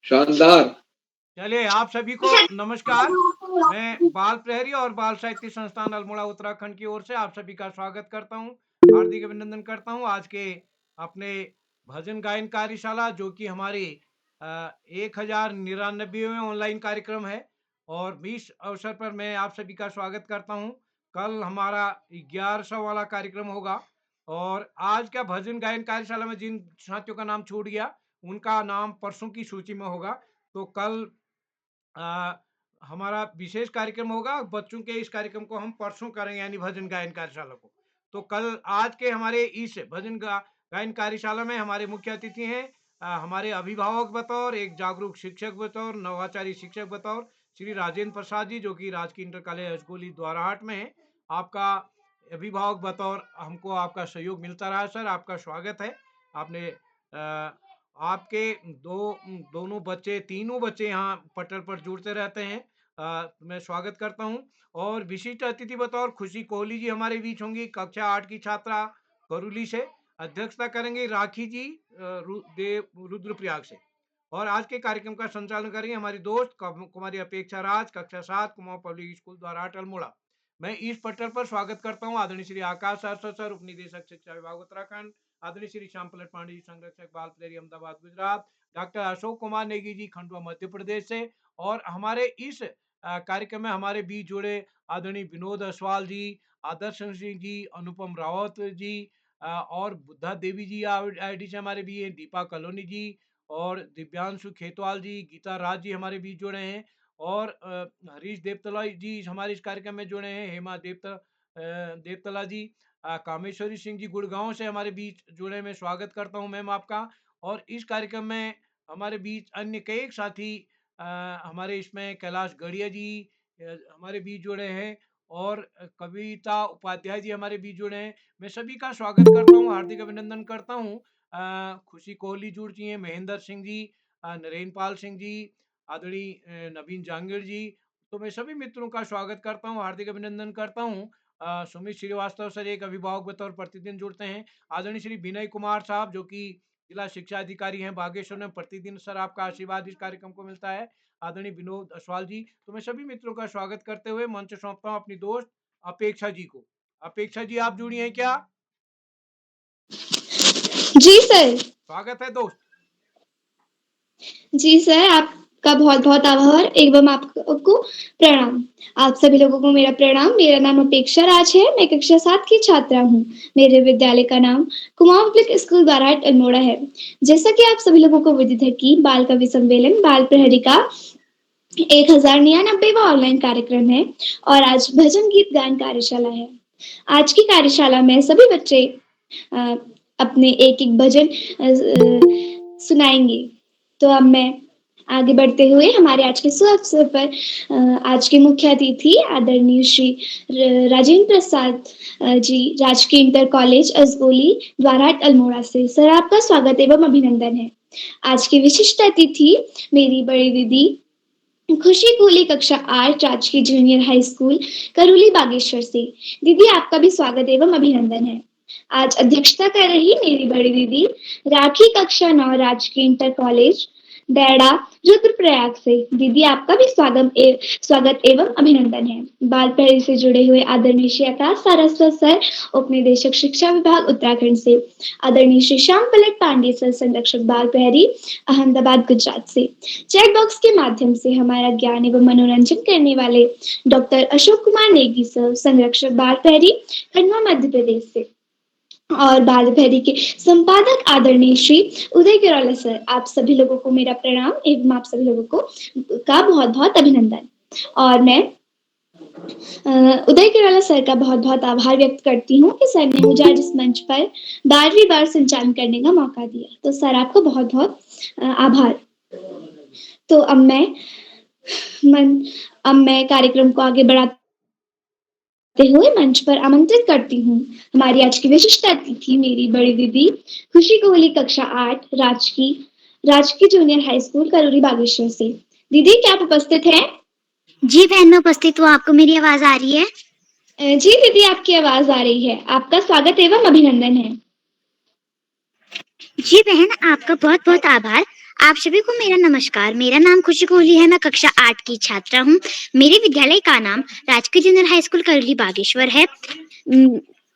शानदार। चलिए, आप सभी को नमस्कार। मैं बाल प्रहरी और बाल साहित्य संस्थान अल्मोड़ा उत्तराखंड की ओर से आप सभी का स्वागत करता हूं, हार्दिक अभिनंदन करता हूं आज के अपने भजन गायन कार्यशाला, जो कि हमारी 1099वें ऑनलाइन कार्यक्रम है। और इस अवसर पर मैं आप सभी का स्वागत करता हूं। कल हमारा 1100 वाला कार्यक्रम होगा। और आज का भजन गायन कार्यशाला में जिन साथियों का नाम छूट गया, उनका नाम परसों की सूची में होगा। तो कल आ, हमारा विशेष कार्यक्रम होगा। बच्चों के इस कार्यक्रम को हम परसों करेंगे, यानी भजन गायन कार्यशाला को। तो कल आज के हमारे इस गायन कार्यशाला में हमारे मुख्य अतिथि हैं हमारे अभिभावक बतौर, एक जागरूक शिक्षक बतौर, नवाचारी शिक्षक बतौर श्री राजेंद्र प्रसाद जी, जो कि राजकीय इंटर कॉलेज अजगोली द्वाराहाट में है। आपका अभिभावक बतौर हमको आपका सहयोग मिलता रहा सर, आपका स्वागत है। आपने आपके दोनों बच्चे, तीनों बच्चे यहाँ पटल पर जुड़ते रहते हैं। मैं स्वागत करता हूँ। और विशिष्ट अतिथि बतौर खुशी कोहली जी हमारे बीच होंगी, कक्षा 8 की छात्रा करुली से। अध्यक्षता करेंगे राखी जी रुद्रप्रयाग से। और आज के कार्यक्रम का संचालन करेंगे हमारी दोस्त कुमारी अपेक्षा राज, कक्षा 7, कुमाऊं पब्लिक स्कूल द्वाराहाट अल्मोड़ा। मैं इस पटल पर स्वागत करता हूँ आदरणीय श्री आकाश सर, उप निदेशक शिक्षा विभाग उत्तराखंड, आदरणीय श्री श्याम पलट पांडे जी, संरक्षक बाल प्रेरी अहमदाबाद गुजरात, डॉक्टर अशोक कुमार नेगी जी खंडवा मध्य प्रदेश से। और हमारे इस कार्यक्रम में हमारे बीच जुड़े आदरणीय विनोद असवाल जी, आदर्श सिंह जी, अनुपम रावत जी, और बुद्धा देवी जी आईडी से हमारे बीच हैं, दीपा कलोनी जी और दिव्यांशु खेतवाल जी, गीता राज जी हमारे बीच जुड़े हैं। और हरीश देवतला जी हमारे इस कार्यक्रम में जुड़े हैं, हेमा देवतला जी, कामेश्वरी सिंह जी गुड़गांव से हमारे बीच जुड़े। मैं स्वागत करता हूं मैम आपका। और इस कार्यक्रम में हमारे बीच अन्य कई साथी हमारे इसमें कैलाश गढ़िया जी हमारे बीच जुड़े हैं, और कविता उपाध्याय जी हमारे बीच जुड़े हैं। मैं सभी का स्वागत करता हूं, हार्दिक अभिनंदन करता हूं। खुशी कोहली जुड़ चुकी हैं, महेंद्र सिंह जी, नरेंद्र पाल सिंह जी, आदरणीय नवीन जांगिड़ जी। तो मैं सभी मित्रों का स्वागत करता हूं, हार्दिक अभिनंदन करता हूं। सुमित श्रीवास्तव सर एक अभिभावक बतौर प्रतिदिन जुड़ते हैं। आदरणीय श्री विनय कुमार साहब, जो कि जिला शिक्षा अधिकारी हैं बागेश्वर में, प्रतिदिन सर आपका आशीर्वाद इस कार्यक्रम को मिलता है। आदरणीय विनोद असवाल जी। तो मैं सभी मित्रों का स्वागत करते हुए मंच सौंपता हूँ अपनी दोस्त अपेक्षा जी को। अपेक्षा जी, आप जुड़ी हैं क्या? जी सर। स्वागत है दोस्त। जी सर, आपका बहुत बहुत आभार एवं आपको प्रणाम। आप सभी लोगों को मेरा प्रणाम। मेरा नाम अपेक्षा राज है, मैं कक्षा 7 की छात्रा हूँ। मेरे विद्यालय का नाम कुमाऊं पब्लिक स्कूल द्वाराहाट अल्मोड़ा है। जैसा कि आप सभी लोगों को विदित है कि बाल कवि सम्मेलन बाल प्रहरी का 1099वां ऑनलाइन कार्यक्रम है और आज भजन गीत गायन कार्यशाला है। आज की कार्यशाला में सभी बच्चे अपने एक एक भजन सुनाएंगे। तो अब मैं आगे बढ़ते हुए हमारे आज के शुभ अवसर पर आज के मुख्य अतिथि आदरणीय श्री राजेंद्र प्रसाद जी, राजकीय इंटर कॉलेज अजगोली द्वाराहाट अल्मोड़ा से। सर, आपका स्वागत एवं अभिनंदन है। आज की विशिष्ट अतिथि मेरी बड़ी दीदी खुशी कोहली, कक्षा 8, राजकीय जूनियर हाई स्कूल करुली बागेश्वर से। दीदी, आपका भी स्वागत एवं अभिनंदन है। आज अध्यक्षता कर रही मेरी बड़ी दीदी राखी, कक्षा 9, राजकीय इंटर कॉलेज डैडा रुद्रप्रयाग से। दीदी, आपका भी स्वागत एवं अभिनंदन है। बाल प्रहरी से जुड़े हुए आदरणीय श्री आकाश सारस्वत सर, उप निदेशक शिक्षा विभाग उत्तराखंड से। आदरणीय श्री श्याम पलट पांडे सर, संरक्षक बाल प्रहरी अहमदाबाद गुजरात से। चैट बॉक्स के माध्यम से हमारा ज्ञान एवं मनोरंजन करने वाले डॉक्टर अशोक कुमार नेगी सर, संरक्षक बाल प्रहरी खंडवा मध्य प्रदेश से। और बाल प्रहरी के संपादक आदरणीय श्री उदय किरोला सर, आप सभी लोगों को मेरा प्रणाम एवं आप सभी लोगों को का बहुत बहुत अभिनंदन। और मैं उदय किरोला सर का बहुत बहुत आभार व्यक्त करती हूँ कि सर ने मुझे आज इस मंच पर 12वीं बार संचालन करने का मौका दिया। तो सर, आपको बहुत बहुत आभार। तो अब मैं कार्यक्रम को आगे बढ़ाते हुए मंच पर आमंत्रित करती हूँ हमारी आज की विशिष्ट अतिथि मेरी बड़ी दीदी खुशी कोहली, कक्षा 8, राजकीय जूनियर हाई स्कूल करूरी बागेश्वर से। दीदी, क्या आप उपस्थित हैं? जी बहन, मैं उपस्थित हूँ। आपको मेरी आवाज आ रही है? जी दीदी, आपकी आवाज आ रही है। आपका स्वागत एवं अभिनंदन है। जी बहन, आपका बहुत बहुत आभार। आप सभी को मेरा नमस्कार। मेरा नाम खुशी कोहली है। मैं कक्षा 8 की छात्रा हूँ। मेरे विद्यालय का नाम राजकीय junior high school Karauli Bageshwar है।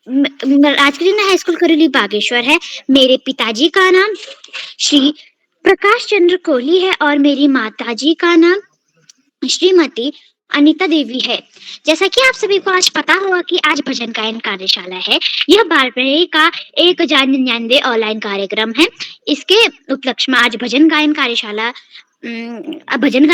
राजकीय junior high school Karauli Bageshwar है। मेरे पिताजी का नाम श्री प्रकाश चंद्र कोहली है और मेरी माताजी का नाम श्रीमती अनीता देवी है। जैसा कि आप सभी को आज पता होगा कि आज भजन गायन कार्यशाला है। यह बालप्रिय का 1099 ऑनलाइन कार्यक्रम है। इसके उपलक्ष्य में आज भजन गायन कार्यशाला है। भजन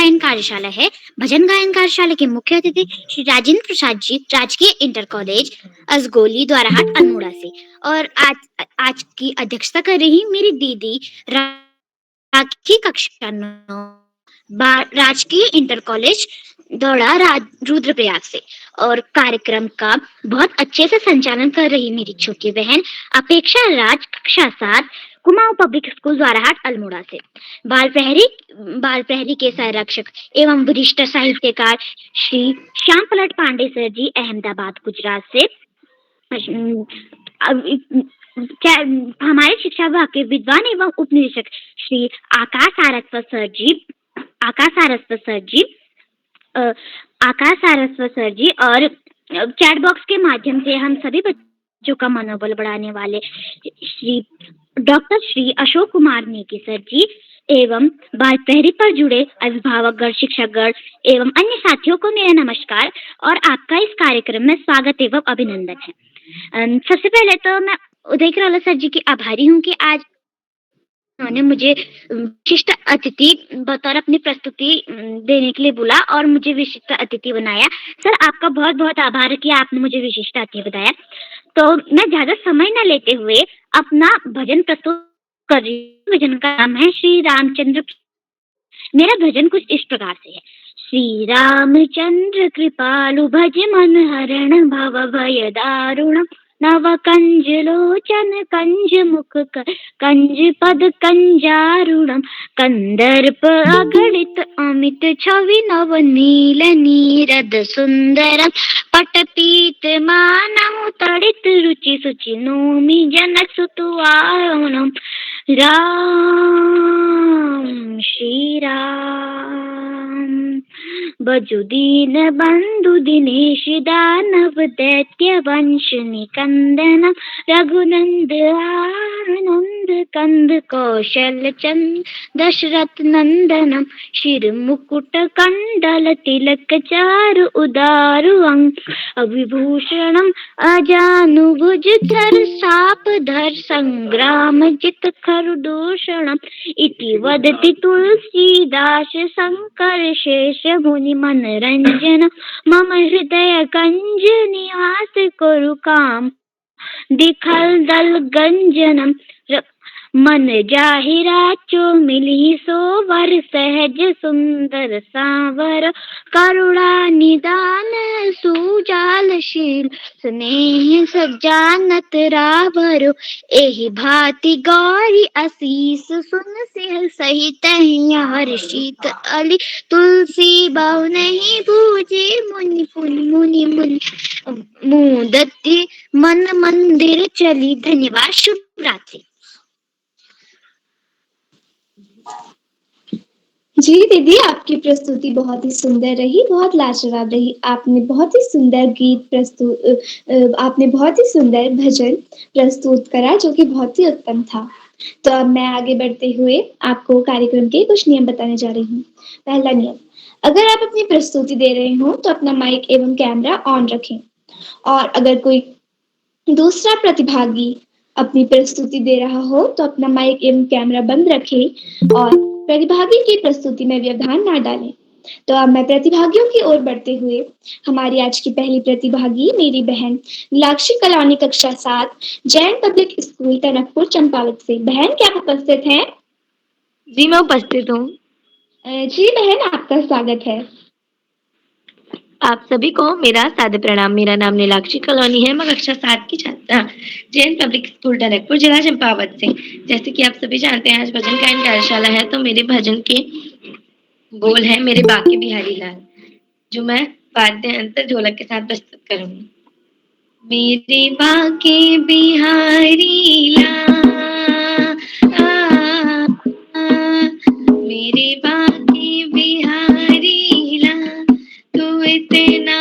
गायन कार्यशाला के मुख्य अतिथि श्री राजेंद्र प्रसाद जी, राजकीय इंटर कॉलेज असगोली द्वाराहाट अल्मोड़ा से, और आज की अध्यक्षता कर रही मेरी दीदी राखी कक्षा 9 राजकीय इंटर कॉलेज दौड़ा रुद्रप्रयाग से, और कार्यक्रम का बहुत अच्छे से संचालन कर रही मेरी छोटी बहन अपेक्षा राज कक्षा 7 कुमाऊं पब्लिक स्कूल द्वाराहाट अल्मोड़ा से। बाल प्रहरी के संरक्षक एवं वरिष्ठ साहित्यकार श्री श्याम पलट पांडे सर जी अहमदाबाद गुजरात से। हमारे शिक्षा विभाग के विद्वान एवं उप निरीक्षक श्री आकाश सारस्वत सर जी और चैट बॉक्स के माध्यम से हम सभी बच्चों का मनोबल बढ़ाने वाले श्री अशोक कुमार नेगी सर जी एवं बाल प्रहरी पर जुड़े अभिभावकगण, शिक्षकगण एवं अन्य साथियों को मेरा नमस्कार और आपका इस कार्यक्रम में स्वागत एवं अभिनंदन है। सबसे पहले तो मैं उदय किराला सर जी की आभारी हूँ कि आज उन्होंने मुझे विशिष्ट अतिथि बतौर अपनी प्रस्तुति देने के लिए बोला और मुझे विशिष्ट अतिथि बनाया। सर, आपका बहुत बहुत आभार कि आपने मुझे विशिष्ट अतिथि बताया। तो मैं ज्यादा समय न लेते हुए अपना भजन प्रस्तुत कर रही हूँ। भजन का नाम है श्री रामचंद्र। मेरा भजन कुछ इस प्रकार से है। श्री रामचंद्र कृपालु भज मन हरण भव भय दारुण नव कंज लोचन कंज मुख कंज पद कंजारुणम कंदर्प अगणित अमित छवि नव नील नीरद सुंदरम पट पीत मानम तड़ित रुचि सुचि नोमि जनक सुतुआरणम राम श्री राम बजु दीन बंधु दिनेश दानव दैत्य वंश निकंदन रघुनंद आनंद कंद कौशल चंद दशरथ नंदनम शिर मुकुट कंडल तिलक चारु उदारु अंग अविभूषणम अजानुभुज धर साप धर संग्राम जित खरदूषणम इति वदति तुलसीदास शंकर शेष मुनि मनरंजन मम हृदय कंज निवास कुरु काम दिखल दल गंजनम मन जाहिरा चो मिली सो वर सहज सुंदर सांवर करुणा निदान सुजालशील स्नेह सजानत रावरो एहि भांति गौरी असीस सुन सिह सहित हर्षित अली तुलसी बहु नहीं बूझे मुनि पुनि मुनि मुनि मुदति मन मंदिर चली। धन्यवाद। शुभ रात्रि। जी दीदी, आपकी प्रस्तुति बहुत ही सुंदर रही, बहुत लाजवाब रही। आपने बहुत ही सुंदर आपने बहुत ही सुंदर भजन प्रस्तुत करा जो कि बहुत ही उत्तम था। तो अब मैं आगे बढ़ते हुए आपको कार्यक्रम के कुछ नियम बताने जा रही हूँ। पहला नियम, अगर आप अपनी प्रस्तुति दे रहे हो तो अपना माइक एवं कैमरा ऑन रखें, और अगर कोई दूसरा प्रतिभागी अपनी प्रस्तुति दे रहा हो तो अपना माइक एवं कैमरा बंद रखें और प्रतिभागी की प्रस्तुति में व्यवधान ना डालें। तो अब मैं प्रतिभागियों की ओर बढ़ते हुए हमारी आज की पहली प्रतिभागी मेरी बहन नीलाक्षी कलानी कक्षा 7 जैन पब्लिक स्कूल टनकपुर चंपावत से। बहन, क्या आप उपस्थित हैं? जी, मैं उपस्थित हूँ। जी बहन, आपका स्वागत है। आप सभी को मेरा सादर प्रणाम। मेरा नाम नीलाक्षी कॉलोनी है। मैं कक्षा 7 की छात्रा जैन पब्लिक स्कूल टनकपुर जिला चंपावत से। जैसे कि आप सभी जानते हैं आज भजन गायन कार्यशाला है, तो मेरे भजन के बोल है मेरे बाके बिहारी लाल, जो मैं वाद्य यंत्र ढोलक के साथ प्रस्तुत करूंगी। मेरे बाके बिहारी लाल मेरे बाके बिहारी लाल तू इतना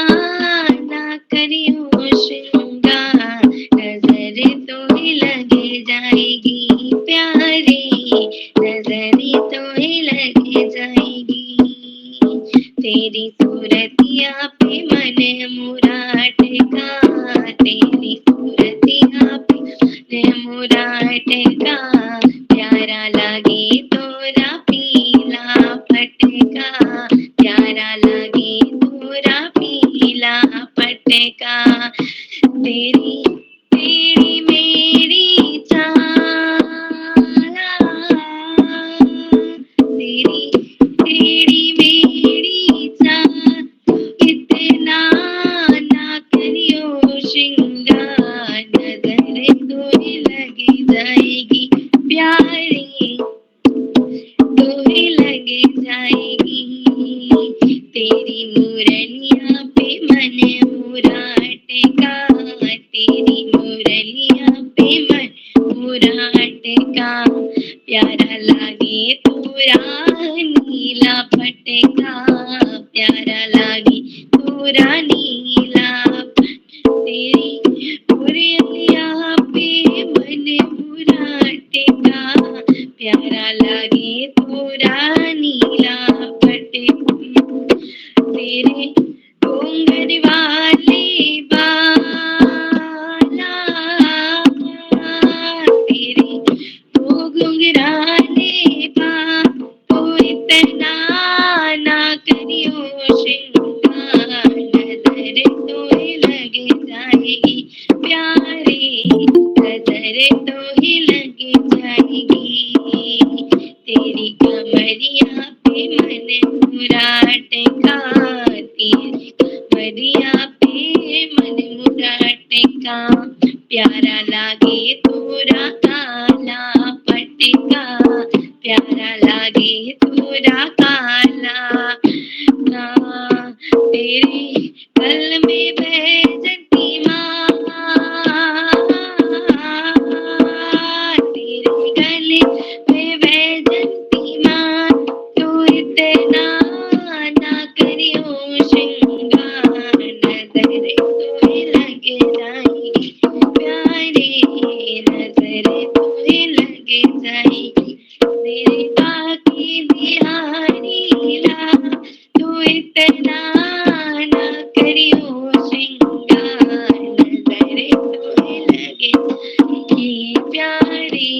ना करियो श्रृंगार, नजर तो ही लगे जाएगी प्यारी, नजर तो ही लगे जाएगी। तेरी सूरतिया पे मन मुरा टिका, तेरी सूरतिया पे मन मुरा टिका, प्यारा लगे तोरा पीला पटका, प्यारा लगे तोरा पीला पटका। तेरी तेरी मेरी चाला, तेरी तेरी मेरी चाल इतना ना करियो श्रृंगार, नजर तो ही लगे जाएगी प्यारी, तो ही लगे जाएगी। तेरी मुरलिया पे मन मुरा टिका, तेरी मुरलिया पे मन मुरा टिका, प्यारा लागे तोरा नीला पटका, प्यारा लागे तोरा नीला। तेरी मुरलिया पे मन मुरा टिका, प्यारा लागे तोरा नीला पटका। तेरे घूंघट वाले बाला, तेरे तो घुंघराले बाल तो इतना ना करियो श्रृंगार, नजर तो ही लगे जाएगी प्यारी, नजर तो ही लगे जाएगी। तेरी कमरिया पे मन मुरा टिका, तेरी कमरिया पे मन मुरा टिका, प्यारा लागे तोरा काला पटका, प्यारा लागे तोरा काला। तेरे गल में बैजंती माला, तेरे गले में बैजंती माला, तू इतना ना करियो श्रृंगार, नजर तो ही लगे जाएगी प्यारी, नजर तो ही लगे जाएगी। मेरे बाकी बिहारी लाल तू इतना ना करियो श्रृंगार, नजर तो ही लगे जाएगी प्यारी,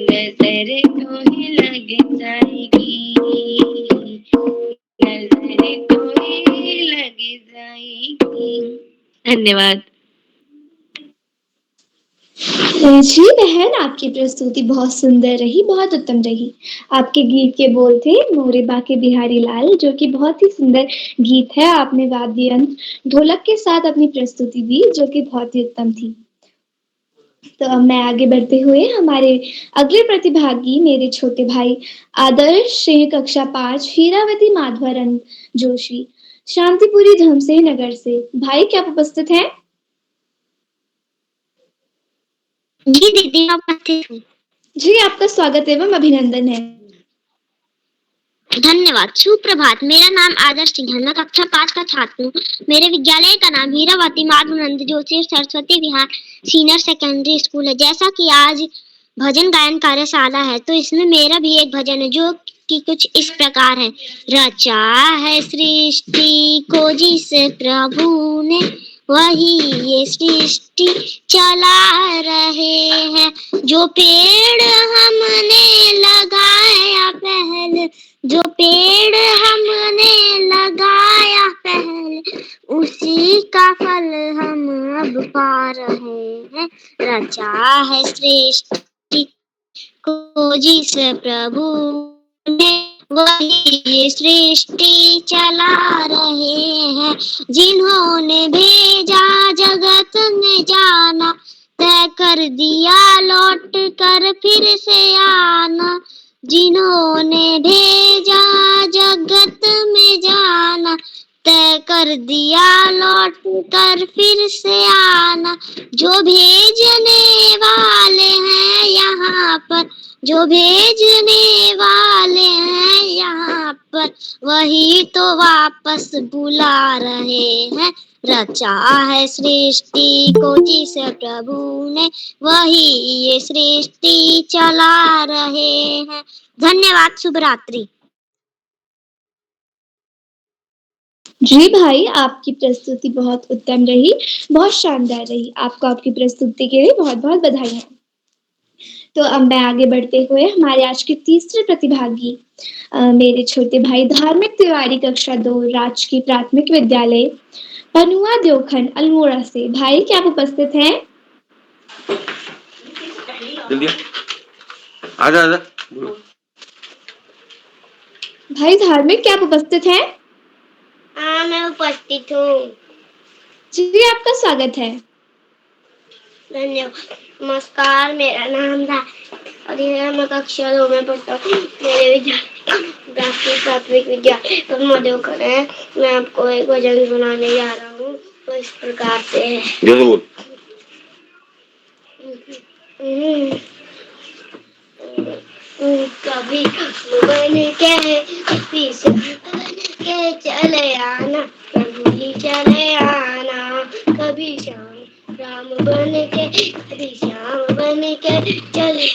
नजर तो ही लगे जाएगी, नजर तो ही लगे जाएगी। धन्यवाद। जी बहन, आपकी प्रस्तुति बहुत सुंदर रही, बहुत उत्तम रही। आपके गीत के बोल थे मोरे बाके बिहारी लाल, जो कि बहुत ही सुंदर गीत है। आपने वाद्य यंत्र ढोलक के साथ अपनी प्रस्तुति दी, जो कि बहुत ही उत्तम थी। तो अब मैं आगे बढ़ते हुए हमारे अगले प्रतिभागी मेरे छोटे भाई आदर्श सिंह कक्षा 5 हीरावती माधवरन जोशी शांतिपुरी धमसे नगर से। भाई क्या आप उपस्थित हैं? जी दीदी, मैं उपस्थित हूँ। जी, आपका स्वागत एवं अभिनंदन है। धन्यवाद। सुप्रभात। मेरा नाम आदर्श सिंह है। मैं कक्षा 5 का छात्र हूँ। मेरे विद्यालय का नाम Hirawati Madhavanand Joshi Saraswati Vihar senior secondary school है। जैसा कि आज भजन गायन कार्यशाला है, तो इसमें मेरा भी एक भजन है जो कि कुछ इस प्रकार है। रचा है सृष्टि को जिस प्रभु ने, वही ये सृष्टि चला रहे हैं। जो पेड़ हमने लगाया पहले, जो पेड़ हमने लगाया पहले, उसी का फल हम अब पा रहे हैं। रचा है सृष्टि को जिस प्रभु ने, वही ये सृष्टि चला रहे हैं। जिन्होंने भेजा जगत में जाना, तय कर दिया लौट कर फिर से आना। जिन्होंने भेजा जगत में जाना, तय कर दिया लौट कर फिर से आना। जो भेजने वाले हैं यहाँ पर, जो भेजने वाले हैं यहाँ पर वही तो वापस बुला रहे हैं। रचा है सृष्टि को जिस प्रभु ने वही ये सृष्टि चला रहे हैं। धन्यवाद। शुभ रात्रि। जी भाई, आपकी प्रस्तुति बहुत उत्तम रही, बहुत शानदार रही। आपको आपकी प्रस्तुति के लिए बहुत बहुत बधाई। तो अब मैं आगे बढ़ते हुए हमारे आज के तीसरे प्रतिभागी मेरे छोटे भाई धार्मिक तिवारी कक्षा 2 राजकीय प्राथमिक विद्यालय पनुआ देवखंड अल्मोड़ा से। भाई क्या आप उपस्थित हैं? जल्दी आजा आजा। भाई धार्मिक क्या आप उपस्थित हैं? हाँ, मैं उपस्थित हूँ। जी, आपका स्वागत है। धन्यवाद। नमस्कार, मेरा नाम था और यह मैं कक्षा 2 में पढ़ता हूँ। मेरे विद्यालय राष्ट्रीय प्राथमिक विद्यालय मधुकर है। मैं आपको एक भजन सुनाने जा रहा हूँ। तो इस प्रकार से है। बोल। कभी बन के कभी के चले आना प्रभु जी चले आना। कभी श्याम राम बन के कभी श्याम बन के चले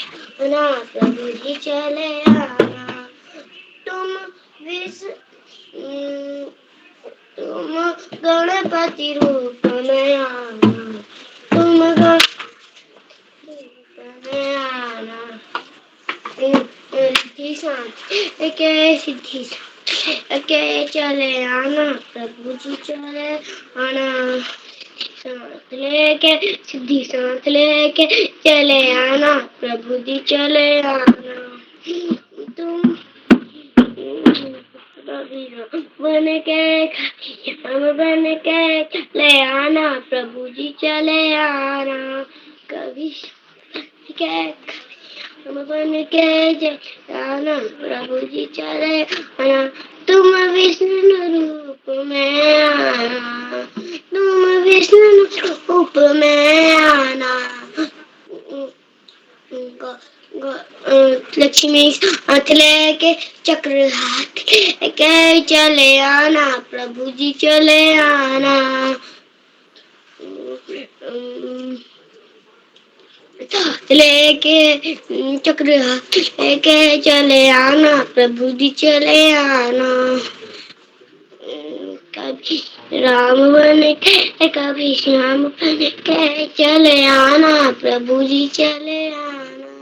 आना प्रभु जी चले आना। तुम विश तुम गणपति रूप में आना। तुम में आना। सिद्धि साथ के चले आना प्रभु जी चले आना। साथ लेके सिद्धि साथ लेके चले आना प्रभु जी चले आना। तुम बन के हम बन के चले आना प्रभु जी चले आना। कभी के हम बन के आना प्रभु जी चले आना। तुम विष्णु रूप में आना। तुम विष्णु रूप में आना। लक्ष्मी हाथ लेके चक्र हाथ के चले आना प्रभु जी चले आना। लेके चक्र हाथ लेके चले आना प्रभु जी चले आना। कभी राम बन के कभी श्याम बन के चले आना प्रभु जी चले आना।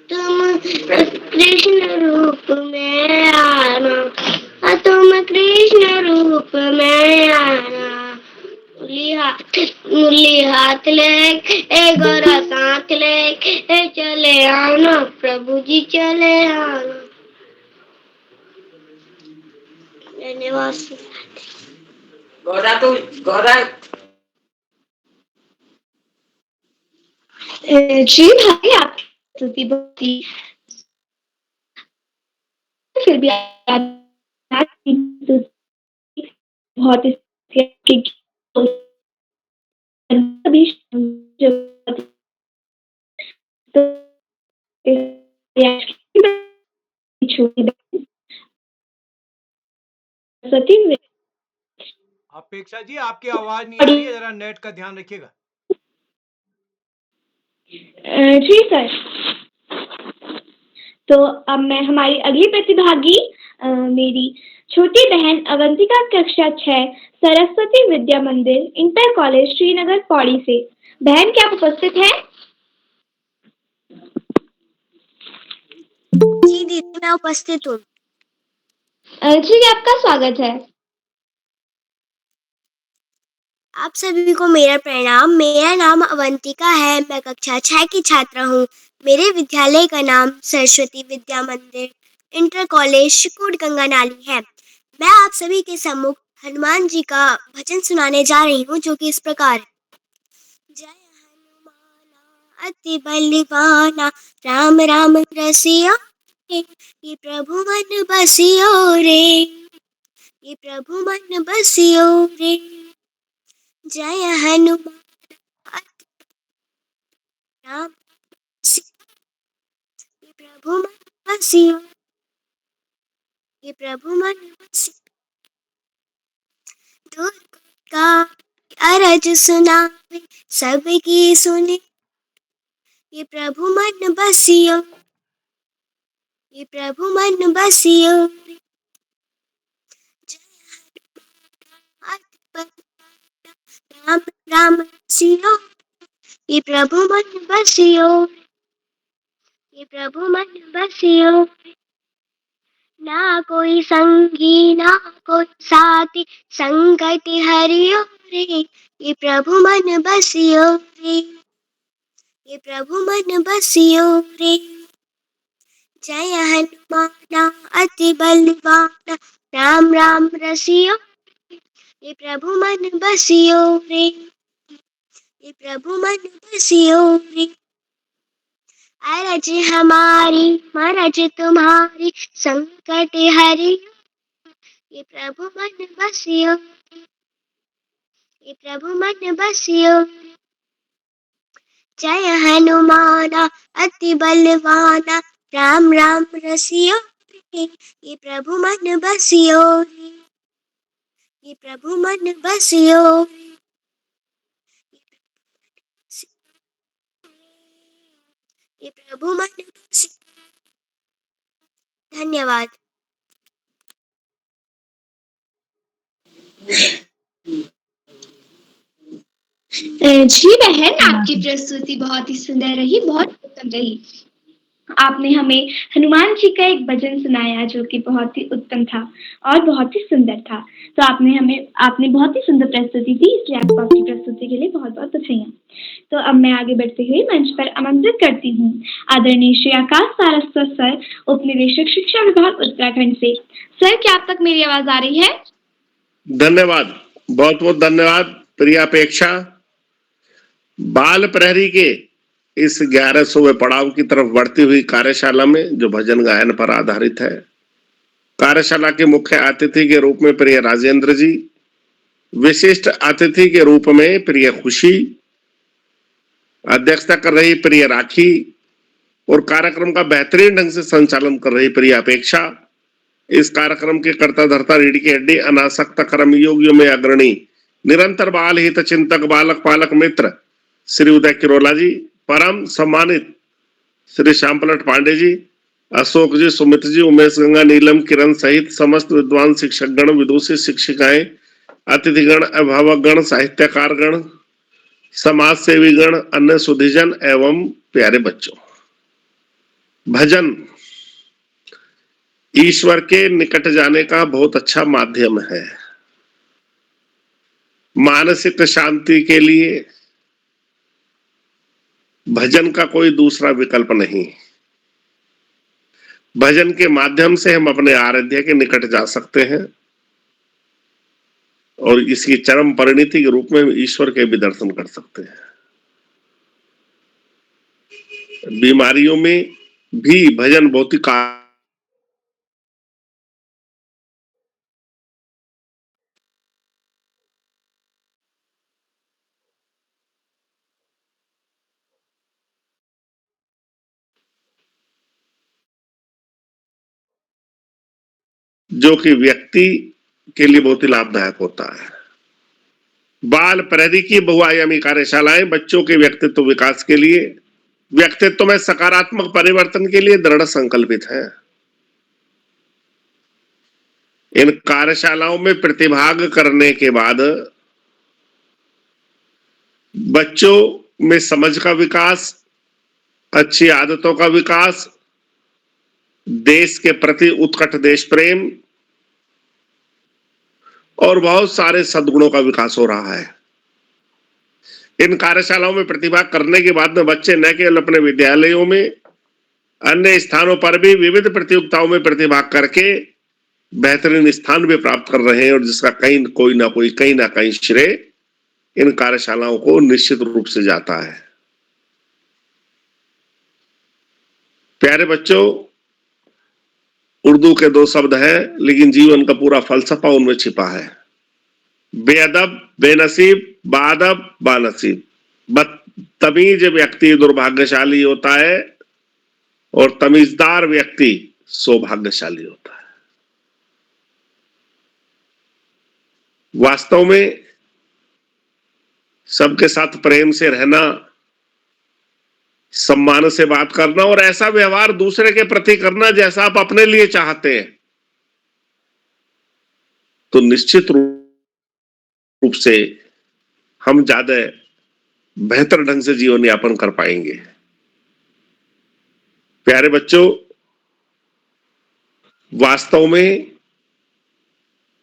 तुम कृष्ण रूप में आना। तुम कृष्ण रूप में आना। मुरली हाथ ले गोरा साथ ले चले आना प्रभु जी चले आना। धन्यवाद। गौरा तो गौरा जी भाई, आपकी प्रस्तुति बहुत ही फिर भी आपकी प्रस्तुति बहुत ही अभी तो छोटी सरस्वती अपेक्षा जी, आपकी आवाज नहीं आ रही है, जरा नेट का ध्यान रखिएगा। जी सर। तो अब मैं हमारी अगली प्रतिभागी मेरी छोटी बहन अवंतिका कक्षा 6 सरस्वती विद्या मंदिर इंटर कॉलेज श्रीनगर पौड़ी से। बहन क्या आप उपस्थित हैं? जी दीदी, मैं उपस्थित हूँ। जी, आपका स्वागत है। आप सभी को मेरा प्रणाम। मेरा नाम अवंतिका है। मैं कक्षा 6 की छात्रा हूँ। मेरे विद्यालय का नाम सरस्वती विद्या मंदिर इंटर कॉलेज शिकोट गंगा नाली है। मैं आप सभी के सम्मुख हनुमान जी का भजन सुनाने जा रही हूँ, जो कि इस प्रकार है। जय हनुमाना अति बलवाना राम राम रसिया ये प्रभु मन बसियो रे। ये प्रभु मन बसियो रे। जय हनुमान राम प्रभु मन बसियो, ये प्रभु मन बसियो, दूर का अरज सुनावे सबकी सुने, ये प्रभु मन बसियो, ये प्रभु मन बसियो, राम राम बसियो, ये प्रभु मन बसियो, ये प्रभु मन बसियो, ना कोई संगी ना कोई साथी, संकट हरियो रे, ये प्रभु मन बसियो रे, ये प्रभु मन बसियो रे, जय हनुमाना अति बलवाना, राम राम रसियो, ये प्रभु मन बसियो रे, ये प्रभु मन बसियो रे, अरज हमारी मरज तुम्हारी, संकट हरियो, ये प्रभु मन बसियो, ये प्रभु मन बसियो, जय हनुमाना अति बलवाना, राम राम रसियो, ये प्रभु मन बसियो, ये प्रभु मन बसियो, ये प्रभु मन बसियो। धन्यवाद। जी बहन, आपकी प्रस्तुति बहुत ही सुंदर रही, बहुत उत्तम रही। आपने हमें हनुमान जी का एक भजन सुनाया जो कि बहुत ही उत्तम था और बहुत ही सुंदर था। तो आपने बहुत ही सुंदर प्रस्तुति दी, इसलिए आपको आपकी प्रस्तुति के लिए बहुत बहुत बधाइयाँ। तो अब मैं आगे बढ़ते हुए मंच पर आमंत्रित करती हूँ आदरणीय श्री आकाश सारस्वत सर, उपनिदेशक शिक्षा विभाग उत्तराखंड से। सर, क्या आप तक मेरी आवाज आ रही है? धन्यवाद, बहुत बहुत धन्यवाद प्रियापेक्षा। बाल प्रहरी के इस 1100वें पड़ाव की तरफ बढ़ती हुई कार्यशाला में जो भजन गायन पर आधारित है, कार्यशाला के मुख्य अतिथि के रूप में प्रिय राजेंद्र जी, विशिष्ट अतिथि के रूप में प्रिय खुशी, अध्यक्षता कर रही प्रिय राखी और कार्यक्रम का बेहतरीन ढंग से संचालन कर रही प्रिय अपेक्षा, इस कार्यक्रम के कर्ता धर्ता रीढ़ की हड्डी अनासक्त कर्मयोगियों में अग्रणी निरंतर बाल हित चिंतक बालक पालक मित्र श्री उदय किरोला जी, परम सम्मानित श्री श्यामपलट पांडे जी, अशोक जी, सुमित जी, उमेश गंगा, नीलम, किरण सहित समस्त विद्वान शिक्षकगण, विदुषी शिक्षिकाएं, अतिथिगण, अभिभावकगण, साहित्यकारगण, समाज सेवी गण, अन्य सुधीजन एवं प्यारे बच्चों। भजन ईश्वर के निकट जाने का बहुत अच्छा माध्यम है। मानसिक शांति के लिए भजन का कोई दूसरा विकल्प नहीं। भजन के माध्यम से हम अपने आराध्य के निकट जा सकते हैं और इसकी चरम परिणति के रूप में ईश्वर के भी दर्शन कर सकते हैं। बीमारियों में भी भजन बहुत ही जो कि व्यक्ति के लिए बहुत ही लाभदायक होता है। बाल प्रहरी की बहुआयामी कार्यशालाएं बच्चों के व्यक्तित्व विकास के लिए, व्यक्तित्व में सकारात्मक परिवर्तन के लिए दृढ़ संकल्पित है। इन कार्यशालाओं में प्रतिभाग करने के बाद बच्चों में समझ का विकास, अच्छी आदतों का विकास, देश के प्रति उत्कट देश प्रेम और बहुत सारे सद्गुणों का विकास हो रहा है। इन कार्यशालाओं में प्रतिभा करने के बाद में बच्चे न केवल अपने विद्यालयों में, अन्य स्थानों पर भी विविध प्रतियोगिताओं में प्रतिभाग करके बेहतरीन स्थान भी प्राप्त कर रहे हैं और जिसका कहीं ना कहीं श्रेय इन कार्यशालाओं को निश्चित रूप से जाता है। प्यारे बच्चों, उर्दू के 2 शब्द हैं लेकिन जीवन का पूरा फलसफा उनमें छिपा है। बेअदब बेनसीब, बाअदब बानसीब। बदतमीज व्यक्ति दुर्भाग्यशाली होता है, और तमीजदार व्यक्ति सौभाग्यशाली होता है। वास्तव में सबके साथ प्रेम से रहना, सम्मान से बात करना और ऐसा व्यवहार दूसरे के प्रति करना जैसा आप अपने लिए चाहते हैं, तो निश्चित रूप से हम ज्यादा बेहतर ढंग से जीवन यापन कर पाएंगे। प्यारे बच्चों, वास्तव में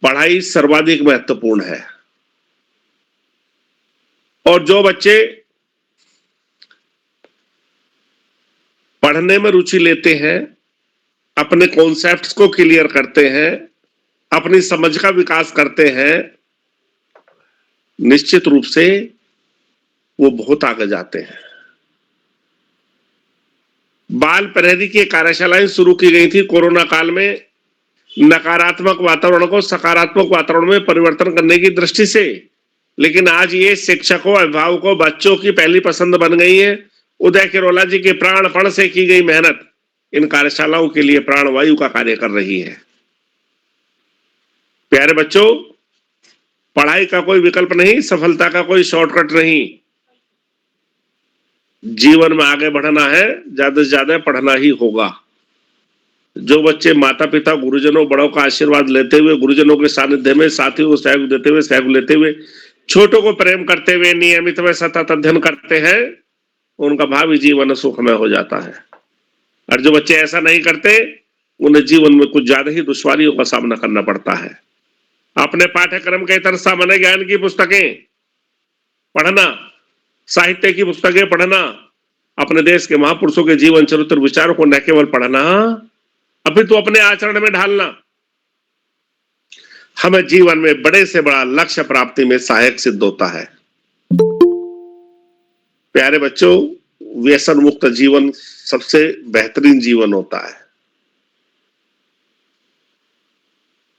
पढ़ाई सर्वाधिक महत्वपूर्ण है और जो बच्चे पढ़ने में रुचि लेते हैं, अपने कॉन्सेप्ट्स को क्लियर करते हैं, अपनी समझ का विकास करते हैं, निश्चित रूप से वो बहुत आगे जाते हैं। बाल प्रहरी की कार्यशालाएं शुरू की गई थी कोरोना काल में, नकारात्मक वातावरण को सकारात्मक वातावरण में परिवर्तन करने की दृष्टि से, लेकिन आज ये शिक्षकों, अभिभावकों, बच्चों की पहली पसंद बन गई है। उदय किरोला जी के प्राणपण से की गई मेहनत इन कार्यशालाओं के लिए प्राणवायु का कार्य कर रही है। प्यारे बच्चों, पढ़ाई का कोई विकल्प नहीं, सफलता का कोई शॉर्टकट नहीं। जीवन में आगे बढ़ना है, ज्यादा से ज्यादा पढ़ना ही होगा। जो बच्चे माता पिता, गुरुजनों, बड़ों का आशीर्वाद लेते हुए, गुरुजनों के सानिध्य में साथियों को सहयोग देते हुए, सहयोग लेते हुए, छोटों को प्रेम करते हुए नियमित में सतत अध्ययन करते हैं, उनका भावी जीवन सुखमय हो जाता है। और जो बच्चे ऐसा नहीं करते, उन्हें जीवन में कुछ ज्यादा ही दुश्वारियों का सामना करना पड़ता है। अपने पाठ्यक्रम के इतर सामान्य ज्ञान की पुस्तकें पढ़ना, साहित्य की पुस्तकें पढ़ना, अपने देश के महापुरुषों के जीवन चरित्र विचारों को न केवल पढ़ना अपितु अपने आचरण में ढालना हमें जीवन में बड़े से बड़ा लक्ष्य प्राप्ति में सहायक सिद्ध होता है। प्यारे बच्चों, व्यसन मुक्त जीवन सबसे बेहतरीन जीवन होता है।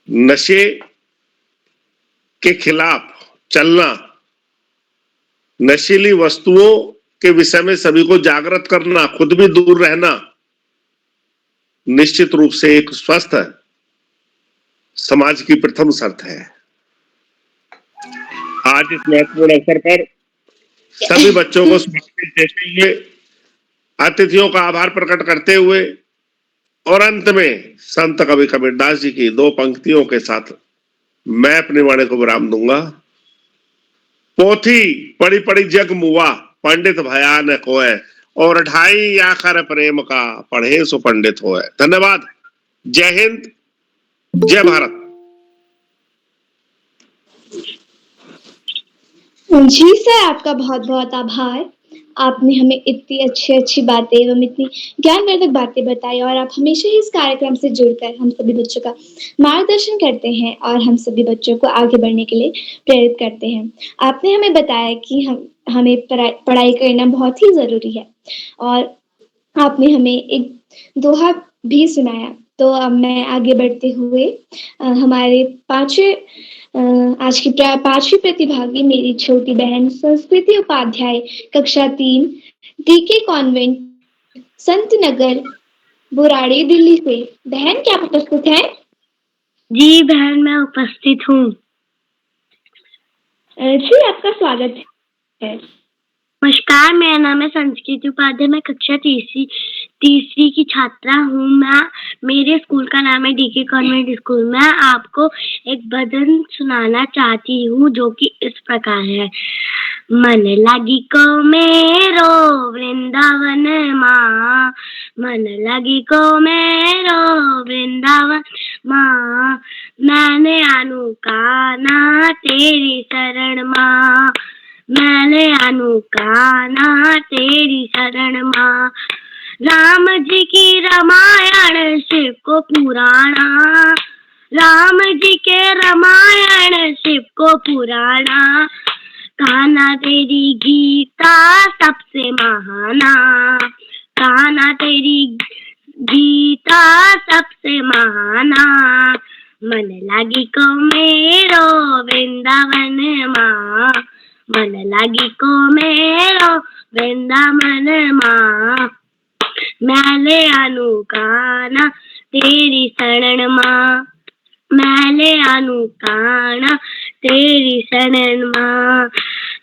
नशे के खिलाफ चलना, नशीली वस्तुओं के विषय में सभी को जागृत करना, खुद भी दूर रहना, निश्चित रूप से एक स्वस्थ समाज की प्रथम शर्त है। आज इस महत्वपूर्ण अवसर पर सभी बच्चों को शुभकामनाएं देते हुए, अतिथियों का आभार प्रकट करते हुए और अंत में संत कवि कबीरदास जी की दो पंक्तियों के साथ मैं अपनी वाणी को विराम दूंगा। पोथी पढ़ी पढ़ी जग मुआ, पंडित भया न कोय, और ढाई आखर प्रेम का, पढ़े सो पंडित होए। धन्यवाद। जय हिंद, जय भारत। जी सर, आपका बहुत बहुत आभार। आपने हमें इतनी अच्छी बातें एवं इतनी ज्ञानवर्धक बातें बताई और आप हमेशा ही इस कार्यक्रम से जुड़कर हम सभी बच्चों का मार्गदर्शन करते हैं और हम सभी बच्चों को आगे बढ़ने के लिए प्रेरित करते हैं। आपने हमें बताया कि हमें पढ़ाई करना बहुत ही जरूरी है और आपने हमें एक दोहा भी सुनाया। तो अब मैं आगे बढ़ते हुए हमारे आज की 5वीं प्रतिभागी मेरी छोटी बहन संस्कृति उपाध्याय कक्षा 3 डीके कॉन्वेंट संत नगर बुराड़ी दिल्ली से। बहन, क्या आप उपस्थित हैं? जी बहन, मैं उपस्थित हूँ। जी, आपका स्वागत है। नमस्कार, मेरा नाम है संस्कृति उपाध्याय, मैं कक्षा तीसरी की छात्रा हूँ। मेरे स्कूल का नाम है डीके कॉन्वेंट स्कूल। मैं आपको एक भजन सुनाना चाहती हूँ जो कि इस प्रकार है। मन लगी को मेरो वृंदावन माँ, मन लगी को मेरो वृंदावन माँ, मैंने अनुकाना तेरी शरण माँ, मैंने अनुकाना तेरी शरण माँ। राम जी की रामायण शिव को पुराना, राम जी के रामायण शिव को पुराना, कान्हा तेरी गीता सबसे महाना, कान्हा तेरी गीता सबसे महाना, मन लगी को मेरो वृंदावन माँ, मन लगी को मेरो वृंदावन माँ। मैले आनु काना तेरी शरण माँ, मैले आनु काना तेरी शरण माँ।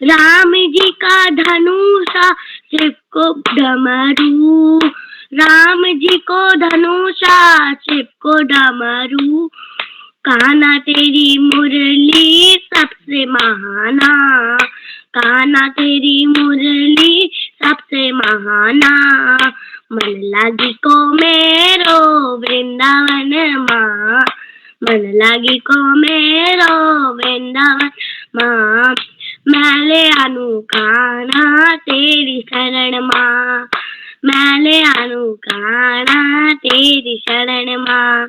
राम जी का धनुषा शिव को डमरू, राम जी को धनुषा शिव को डमरू। कान्हा तेरी मुरली सबसे महाना, कान्हा तेरी मुरली सबसे महाना। मन लागी को मेरो वृंदावन माँ, मन लागी को मेरो वृंदावन माँ। मैले आनु कान्हा तेरी शरण माँ, मैले आनु कान्हा तेरी शरण माँ।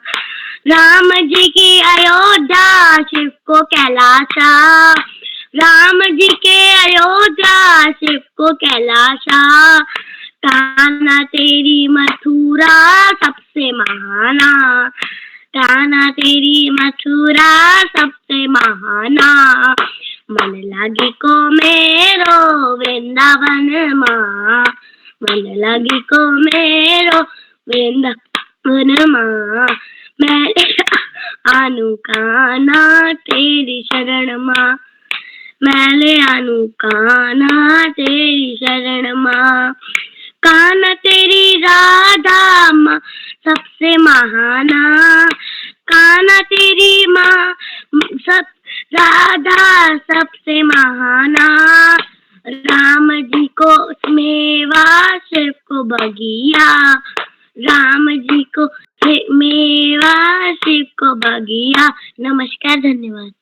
राम जी की अयोध्या शिव को कैलाशा, राम जी के अयोध्या शिव को कैलाशा। कान्हा तेरी मथुरा सबसे महाना, कान्हा तेरी मथुरा सबसे महाना। मन लागी को मेरो वृंदावन माँ, मन लागी को मेरो वृंदावन माँ। मैले आनु कान्हा तेरी शरण माँ, मैले आनु कान्हा तेरी शरण माँ। कान्हा तेरी राधा माँ सबसे महाना, कान्हा तेरी माँ सब राधा सबसे महाना। राम जी को मेवा शिव को बगिया, राम जी को मेवा शिव को बगिया। नमस्कार, धन्यवाद।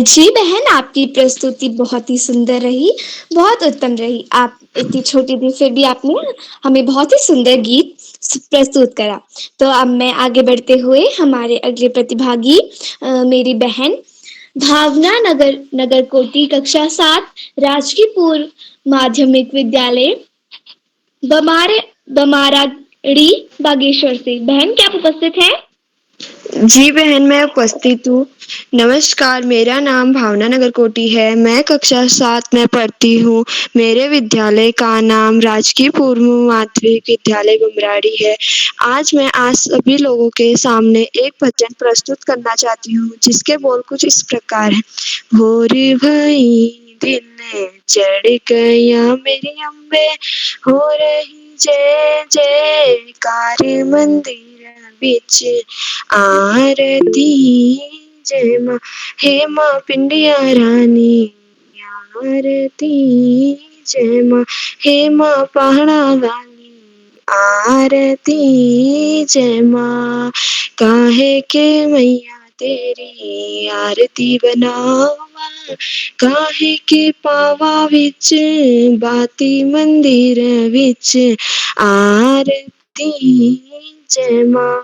जी बहन, आपकी प्रस्तुति बहुत ही सुंदर रही, बहुत उत्तम रही। आप इतनी छोटी थी फिर भी आपने हमें बहुत ही सुंदर गीत प्रस्तुत करा। तो अब मैं आगे बढ़ते हुए हमारे अगले प्रतिभागी मेरी बहन भावना नगरकोटी कक्षा 7 राजकीय पूर्व माध्यमिक विद्यालय बमाराड़ी बागेश्वर से। बहन क्या आप उपस्थित हैं? जी बहन, मैं उपस्थित हूँ। नमस्कार, मेरा नाम भावना नगरकोटी है। मैं कक्षा 7 में पढ़ती हूँ। मेरे विद्यालय का नाम राजकीय पूर्व माध्यमिक विद्यालय बमराड़ी है। आज मैं सभी लोगों के सामने एक भजन प्रस्तुत करना चाहती हूँ, जिसके बोल कुछ इस प्रकार है। भोर भई दिन चढ़ गया मेरी अम्बे, हो रही जय जयकार मंदिर बिच आरती। जय माँ, हे माँ पिंडिया रानी आरती। जय माँ, हे माँ पहाड़ा वाली आरती। जय माँ, काहे के मैया तेरी आरती बनावा, काहे के पावा विच बाती मंदिर विच आरती। जय माँ,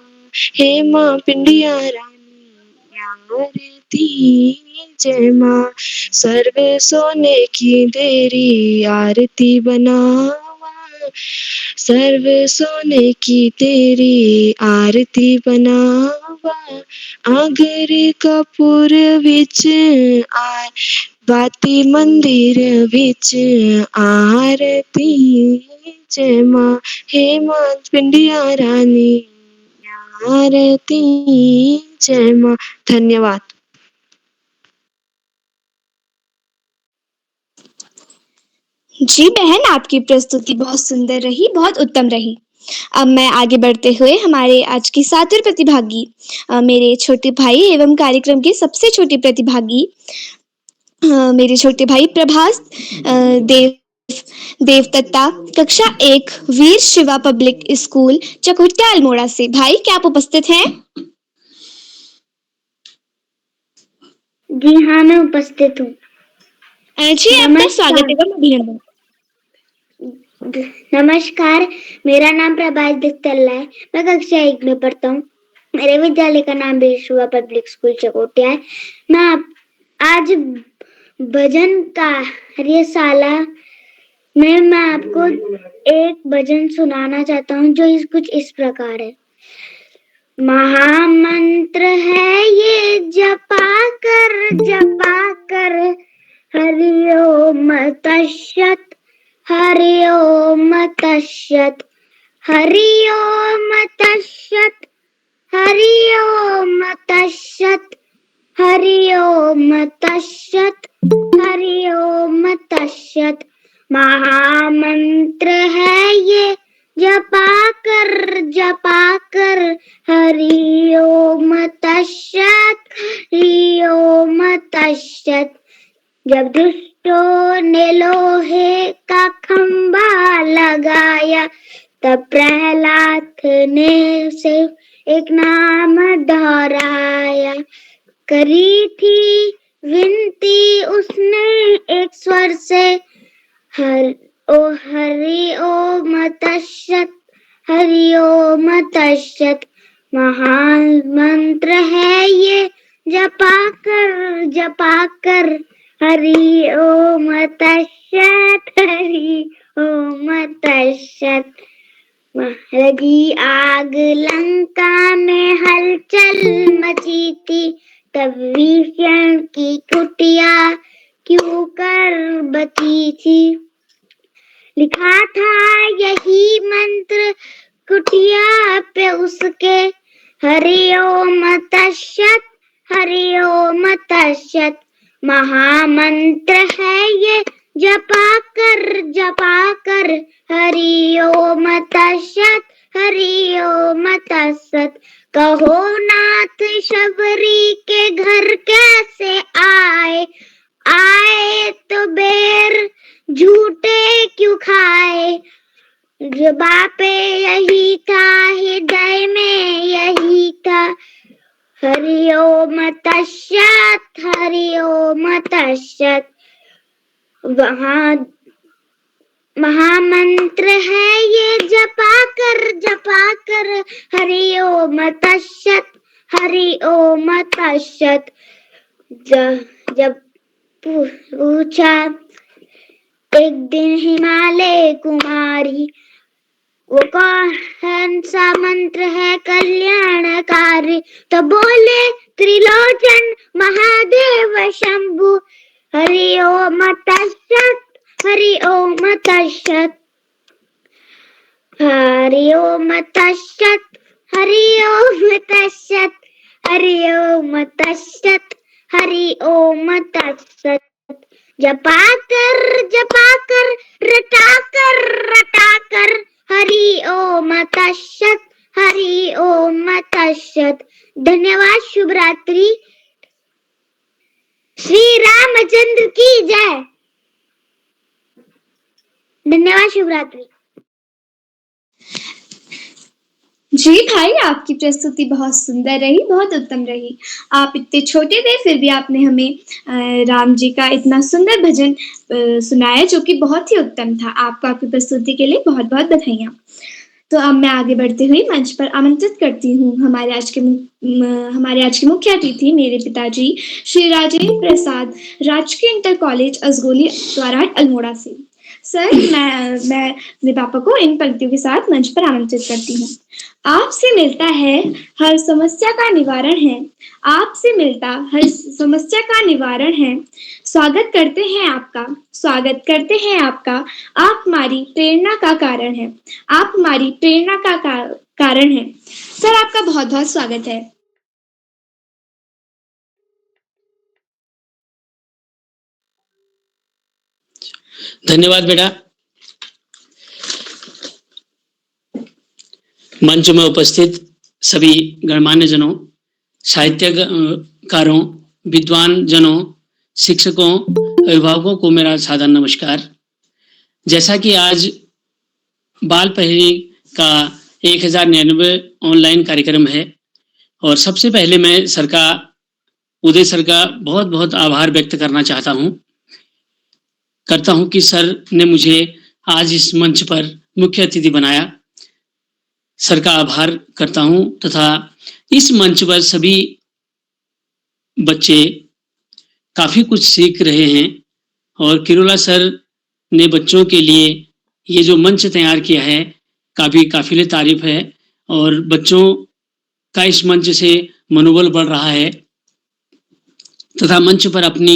हे माँ पिंडिया रानी आरती। जय माँ, सर्व सोने की तेरी आरती बनावा, सर्व सोने की तेरी आरती बनावा। आगर कपूर विच बाती मंदिर विच आरती। जय माँ, हे माँ पिंडिया रानी आरती। जय माँ, धन्यवाद। जी बहन, आपकी प्रस्तुति बहुत सुंदर रही, बहुत उत्तम रही। अब मैं आगे बढ़ते हुए हमारे आज की 7वीं प्रतिभागी मेरे छोटे भाई एवं कार्यक्रम के सबसे छोटे प्रतिभागी मेरे छोटे भाई प्रभास देवदत्ता कक्षा 1 वीर शिवा पब्लिक स्कूल चकुटिया अल्मोड़ा से। भाई क्या आप उपस्थित हैं? जी हाँ, मैं उपस्थित हूँ। जी आपका स्वागत एवं अभिनंदन। नमस्कार, मेरा नाम प्रभास दिक्तल्ला है। मैं कक्षा 1 में पढ़ता हूँ। मेरे विद्यालय का नाम वीर शिवा पब्लिक स्कूल चकोटिया है। मैं आज भजन कार्यशाला में मैं आपको एक भजन सुनाना चाहता हूँ, जो कुछ इस प्रकार है। महामंत्र है ये जपा कर हरि ओम तत्सत, हरि ओम तत्सत् हरि ओम तत्सत् हरि ओम तत्सत् हरि ओम तत्सत् हरि ओम तत्सत् महामंत्र है ये जपा कर हरि ओम तत्सत् हरि ओम तत्सत्। जब दुष्टों ने लोहे का खंभा लगाया तब प्रहलाद ने सिर्फ एक नाम दोहराया। करी थी विनती उसने एक स्वर से हरि ओम तत्सत् हरि ओम तत्सत्। महान मंत्र है ये जपा कर हरि ओम तत्सत् हरि ओम तत्सत्। लगी आग लंका में हलचल मची थी तब विष्णु की कुटिया क्यों कर बची थी। लिखा था यही मंत्र कुटिया पे उसके हरि ओम तत्सत् हरि ओम तत्सत्। महामंत्र है ये जपा कर हरि ओम तत्सत् हरि ओम तत्सत्। कहो नाथ शबरी के घर कैसे आए तो बेर झूठे क्यों खाए। जवाब यही था हृदय में यही था हरि ओम तत्सत् हरि ओम तत्सत्। महामंत्र है ये जपा कर हरि ओम तत्सत् हरि ओम तत्सत्। जब पूछा एक दिन हिमालय कुमारी वो कौन सा मंत्र है कल्याणकारी तो बोले त्रिलोचन महादेव शंभु हरि ओम तत्सत् हरि ओम तत्सत् हरि ओम तत्सत् हरि ओम तत्सत् हरि ओम तत्सत् हरि ओम तत्सत्। जपा कर रटा कर हरि ओम तत्सत् हरि ओम तत्सत्। धन्यवाद। शुभ रात्रि। श्री रामचंद्र की जय। धन्यवाद। शुभ रात्रि। जी भाई, आपकी प्रस्तुति बहुत सुंदर रही, बहुत उत्तम रही। आप इतने छोटे थे फिर भी आपने हमें राम जी का इतना सुंदर भजन सुनाया जो कि बहुत ही उत्तम था। आपको आपकी प्रस्तुति के लिए बहुत बहुत बधाइयाँ। तो अब मैं आगे बढ़ते हुए मंच पर आमंत्रित करती हूँ हमारे आज के मुख्य अतिथि मेरे पिताजी श्री राजेंद्र प्रसाद, राजकीय इंटर कॉलेज असगोली द्वारा अल्मोड़ा से। सर, मैं अपने पापा को इन पंक्तियों के साथ मंच पर आमंत्रित करती हूँ। आपसे मिलता है हर समस्या का निवारण है, आपसे मिलता हर समस्या का निवारण है। स्वागत करते हैं आपका, आप हमारी प्रेरणा का कारण है, आप हमारी प्रेरणा का कारण है। सर, आपका बहुत बहुत स्वागत है। धन्यवाद बेटा। मंच में उपस्थित सभी गणमान्य जनों, साहित्यकारों, विद्वान जनों, शिक्षकों, अभिभावकों को मेरा सादर नमस्कार। जैसा कि आज बाल पहेली का 1099 ऑनलाइन कार्यक्रम है और सबसे पहले मैं उदय सर का बहुत बहुत आभार व्यक्त करना करता हूं कि सर ने मुझे आज इस मंच पर मुख्य अतिथि बनाया। सर का आभार करता हूं तथा इस मंच पर सभी बच्चे काफ़ी कुछ सीख रहे हैं और किरोला सर ने बच्चों के लिए ये जो मंच तैयार किया है काफ़ी काबिल तारीफ है और बच्चों का इस मंच से मनोबल बढ़ रहा है तथा मंच पर अपनी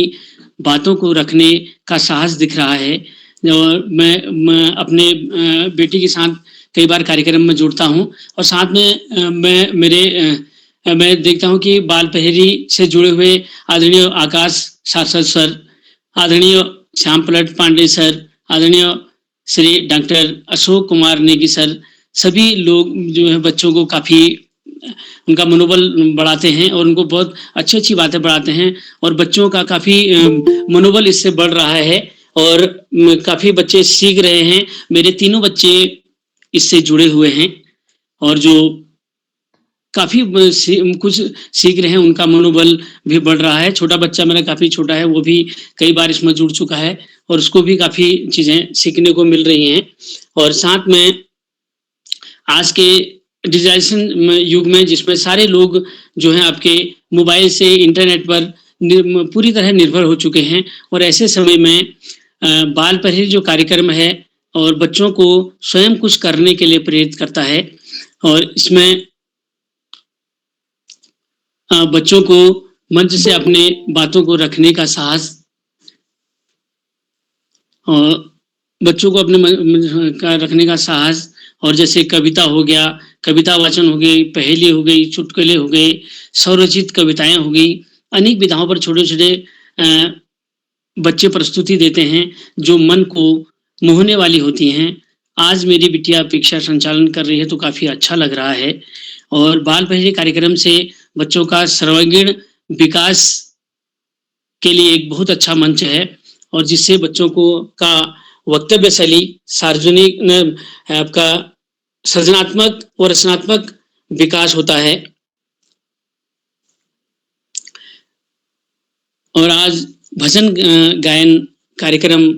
बातों को रखने का साहस दिख रहा है, और मैं अपने बेटी के साथ कई बार कार्यक्रम में जुड़ता हूं और साथ में मैं देखता हूं कि बाल पहेली से जुड़े हुए आदरणीय आकाश शाश्वत सर, आदरणीय श्याम पलट पांडे सर, आदरणीय श्री डॉक्टर अशोक कुमार नेगी सर, सभी लोग जो है बच्चों को काफ़ी उनका मनोबल बढ़ाते हैं और उनको बहुत अच्छी अच्छी बातें बढ़ाते हैं और बच्चों का काफ़ी मनोबल इससे बढ़ रहा है और काफ़ी बच्चे सीख रहे हैं। मेरे तीनों बच्चे इससे जुड़े हुए हैं और जो काफ़ी कुछ सीख रहे हैं, उनका मनोबल भी बढ़ रहा है। छोटा बच्चा मेरा काफ़ी छोटा है, वो भी कई बार इसमें जुड़ चुका है और उसको भी काफ़ी चीज़ें सीखने को मिल रही हैं। और साथ में आज के डिजिटाइजेशन युग में जिसमें सारे लोग जो हैं आपके मोबाइल से इंटरनेट पर पूरी तरह निर्भर हो चुके हैं और ऐसे समय में बाल पहेली जो कार्यक्रम है और बच्चों को स्वयं कुछ करने के लिए प्रेरित करता है और इसमें बच्चों को मंच से अपने बातों को रखने का साहस और बच्चों को अपने रखने का साहस और जैसे कविता हो गया, कविता वाचन हो गई, पहेली हो गई, चुटकुले हो गए, स्वरचित कविताएं हो गई, अनेक विधाओं पर छोटे छोटे बच्चे प्रस्तुति देते हैं जो मन को मोहने वाली होती हैं। आज मेरी बिटिया परीक्षा संचालन कर रही है तो काफ़ी अच्छा लग रहा है और बाल पहेली कार्यक्रम से बच्चों का सर्वांगीण विकास के लिए एक बहुत अच्छा मंच है और जिससे बच्चों को का वक्तव्य शैली, सार्वजनिक आपका सृजनात्मक और रचनात्मक विकास होता है। और आज भजन गायन कार्यक्रम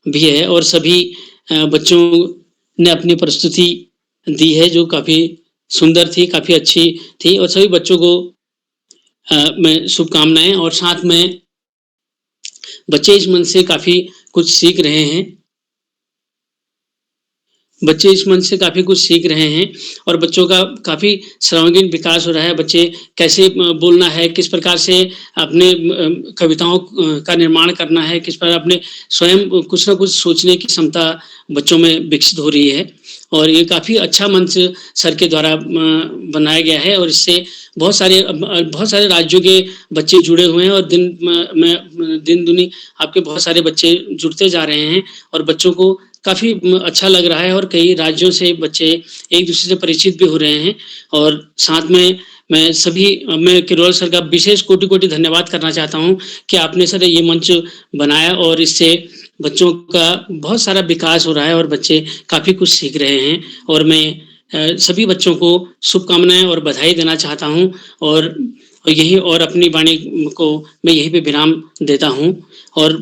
भी है और सभी बच्चों ने अपनी प्रस्तुति दी है जो काफ़ी सुंदर थी, काफ़ी अच्छी थी और सभी बच्चों को मैं शुभकामनाएं। और साथ में बच्चे इस मंच से काफ़ी कुछ सीख रहे हैं, बच्चे इस मंच से काफ़ी कुछ सीख रहे हैं और बच्चों का काफ़ी सर्वांगीण विकास हो रहा है। बच्चे कैसे बोलना है, किस प्रकार से अपने कविताओं का निर्माण करना है, किस प्रकार अपने स्वयं कुछ ना कुछ सोचने की क्षमता बच्चों में विकसित हो रही है और ये काफ़ी अच्छा मंच सर के द्वारा बनाया गया है और इससे बहुत सारे राज्यों के बच्चे जुड़े हुए हैं और दिन दुनी आपके बहुत सारे बच्चे जुड़ते जा रहे हैं और बच्चों को काफ़ी अच्छा लग रहा है और कई राज्यों से बच्चे एक दूसरे से परिचित भी हो रहे हैं। और साथ में मैं किरोल सर का विशेष कोटि धन्यवाद करना चाहता हूं कि आपने सर ये मंच बनाया और इससे बच्चों का बहुत सारा विकास हो रहा है और बच्चे काफ़ी कुछ सीख रहे हैं और मैं सभी बच्चों को शुभकामनाएं और बधाई देना चाहता हूं और अपनी वाणी को मैं यहीं पे विराम देता हूं और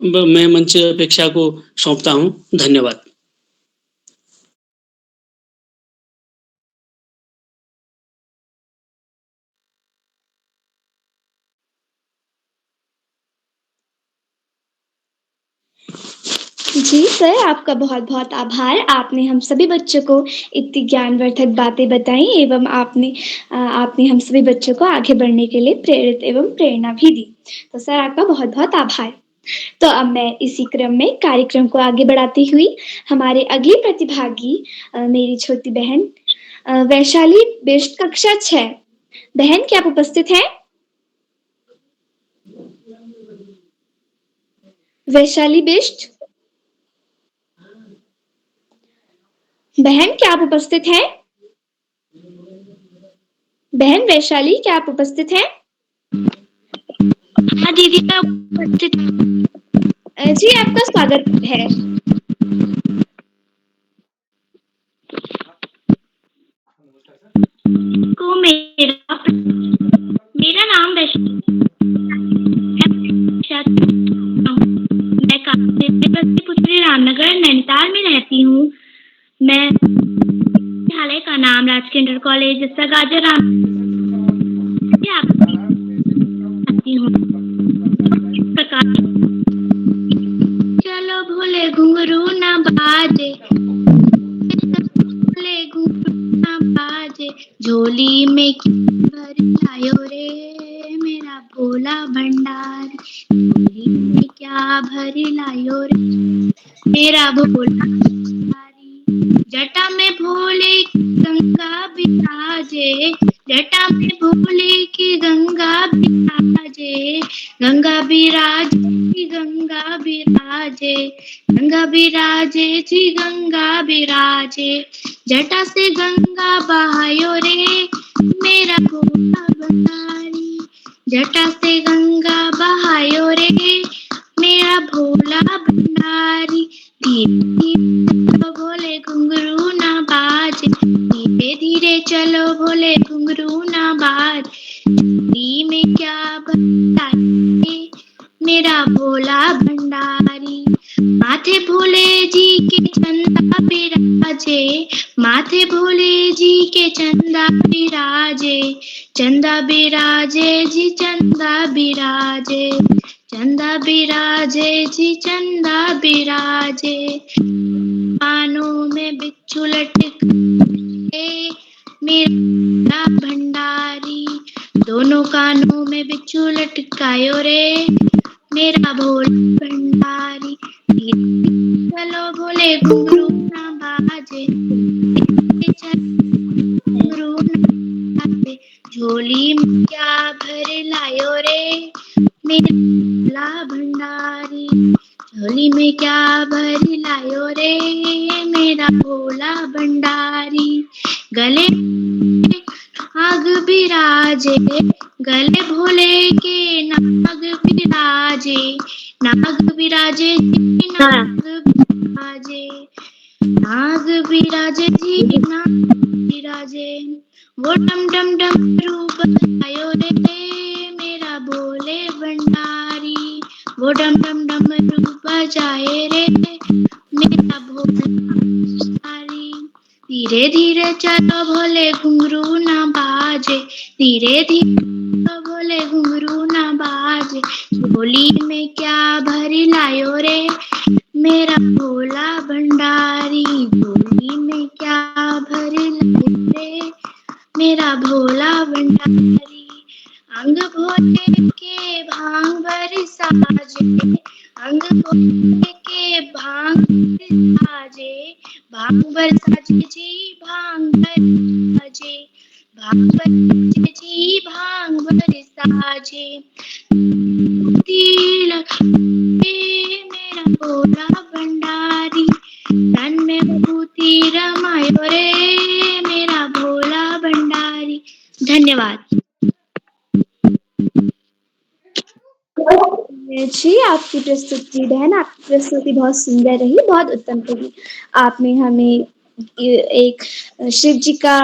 मैं मंच अपेक्षा को सौंपता हूं। धन्यवाद। जी सर, आपका बहुत बहुत आभार। आपने हम सभी बच्चों को इतनी ज्ञानवर्धक बातें बताई एवं आपने हम सभी बच्चों को आगे बढ़ने के लिए प्रेरित एवं प्रेरणा भी दी। तो सर आपका बहुत बहुत आभार। तो अब मैं इसी क्रम में कार्यक्रम को आगे बढ़ाती हुई हमारे अगली प्रतिभागी मेरी छोटी बहन वैशाली बिष्ट, कक्षा 6। बहन क्या आप उपस्थित हैं? वैशाली बिष्ट, बहन क्या आप उपस्थित हैं? बहन वैशाली क्या आप उपस्थित हैं? हाँ दीदी मैं उपस्थित हूँ। जी आपका स्वागत है। को मेरा नाम वैशाली, मैं पुत्री रामनगर नैनीताल में रहती हूँ। मैं विद्यालय का नाम राजकीय इंटर कॉलेज सगाजा राम चलो भोले घुंघरू ना बाजे, भोले घुंघरू ना बाजे, झोली में भर लायो रे मेरा भोला भंडारी, झोली में क्या भर लायो रे मेरा भोला भंडारी। जटा में भोले की गंगा बिराजे, जटा में भोले की गंगा बिराजे, गंगा बिराजे गंगा बिराजे, गंगा बिराजे जी गंगा बिराजे। जटा से गंगा बहायो रे मेरा भोला भंडारी, जटा से गंगा बहायो रे मेरा भोला भंडारी। धीरे धीरे चलो भोले घुंघरू ना बाजे, धीरे धीरे चलो भोले घुंघरू ना बाजे। झोली में क्या भर मेरा भोला भंडारी। माथे भोले जी के चंदा बिराजे, माथे भोले जी के चंदा बिराजे, चंदा बिराजे जी चंदा बिराजे, चंदा बिराजे जी चंदा बिराजे। कानों में बिच्छू लटके मेरा भंडारी, दोनों कानों में बिच्छू लटकायो रे मेरा भोला भंडारी। चलो भोले घुंघरू ना बाजे, घुंघरू ना बाजे। झोली में क्या भर लायो रे मेरा भोला भंडारी, झोली में क्या भर लायो रे मेरा भोला भंडारी। गले नाग बिराजे, गले भोले के नाग बिराजे, नाग बिराजे जी नाग बिराजे, नाग बिराजे जी नाग बिराजे। वो डम डम डम रूप आयो रे मेरा भोले भंडारी, वो डम डम डम रूप जाए रे मेरा भोला भंडारी। धीरे धीरे चलो भोले घुंघरू ना बाजे, धीरे धीरे चलो भोले घुंघरू ना बाजे। झोली में क्या भरी लायो रे मेरा भोला भंडारी, झोली में क्या भरी लायो रे मेरा भोला भंडारी। अंग भोले के भांग भरी साजे, अंग भोले के भांग भरी साजे, भांग भरी साजे जी भांग भरी साजे, भांग भरी साजे जी भांग भरी साजे। तिलक मेरा भोला भंडारी, तन में विभूति रमायो रे मेरा भोला भंडारी। धन्यवाद जी। आपकी प्रस्तुति बहन, आपकी प्रस्तुति बहुत सुंदर रही, बहुत उत्तम रही। आपने हमें एक शिव जी का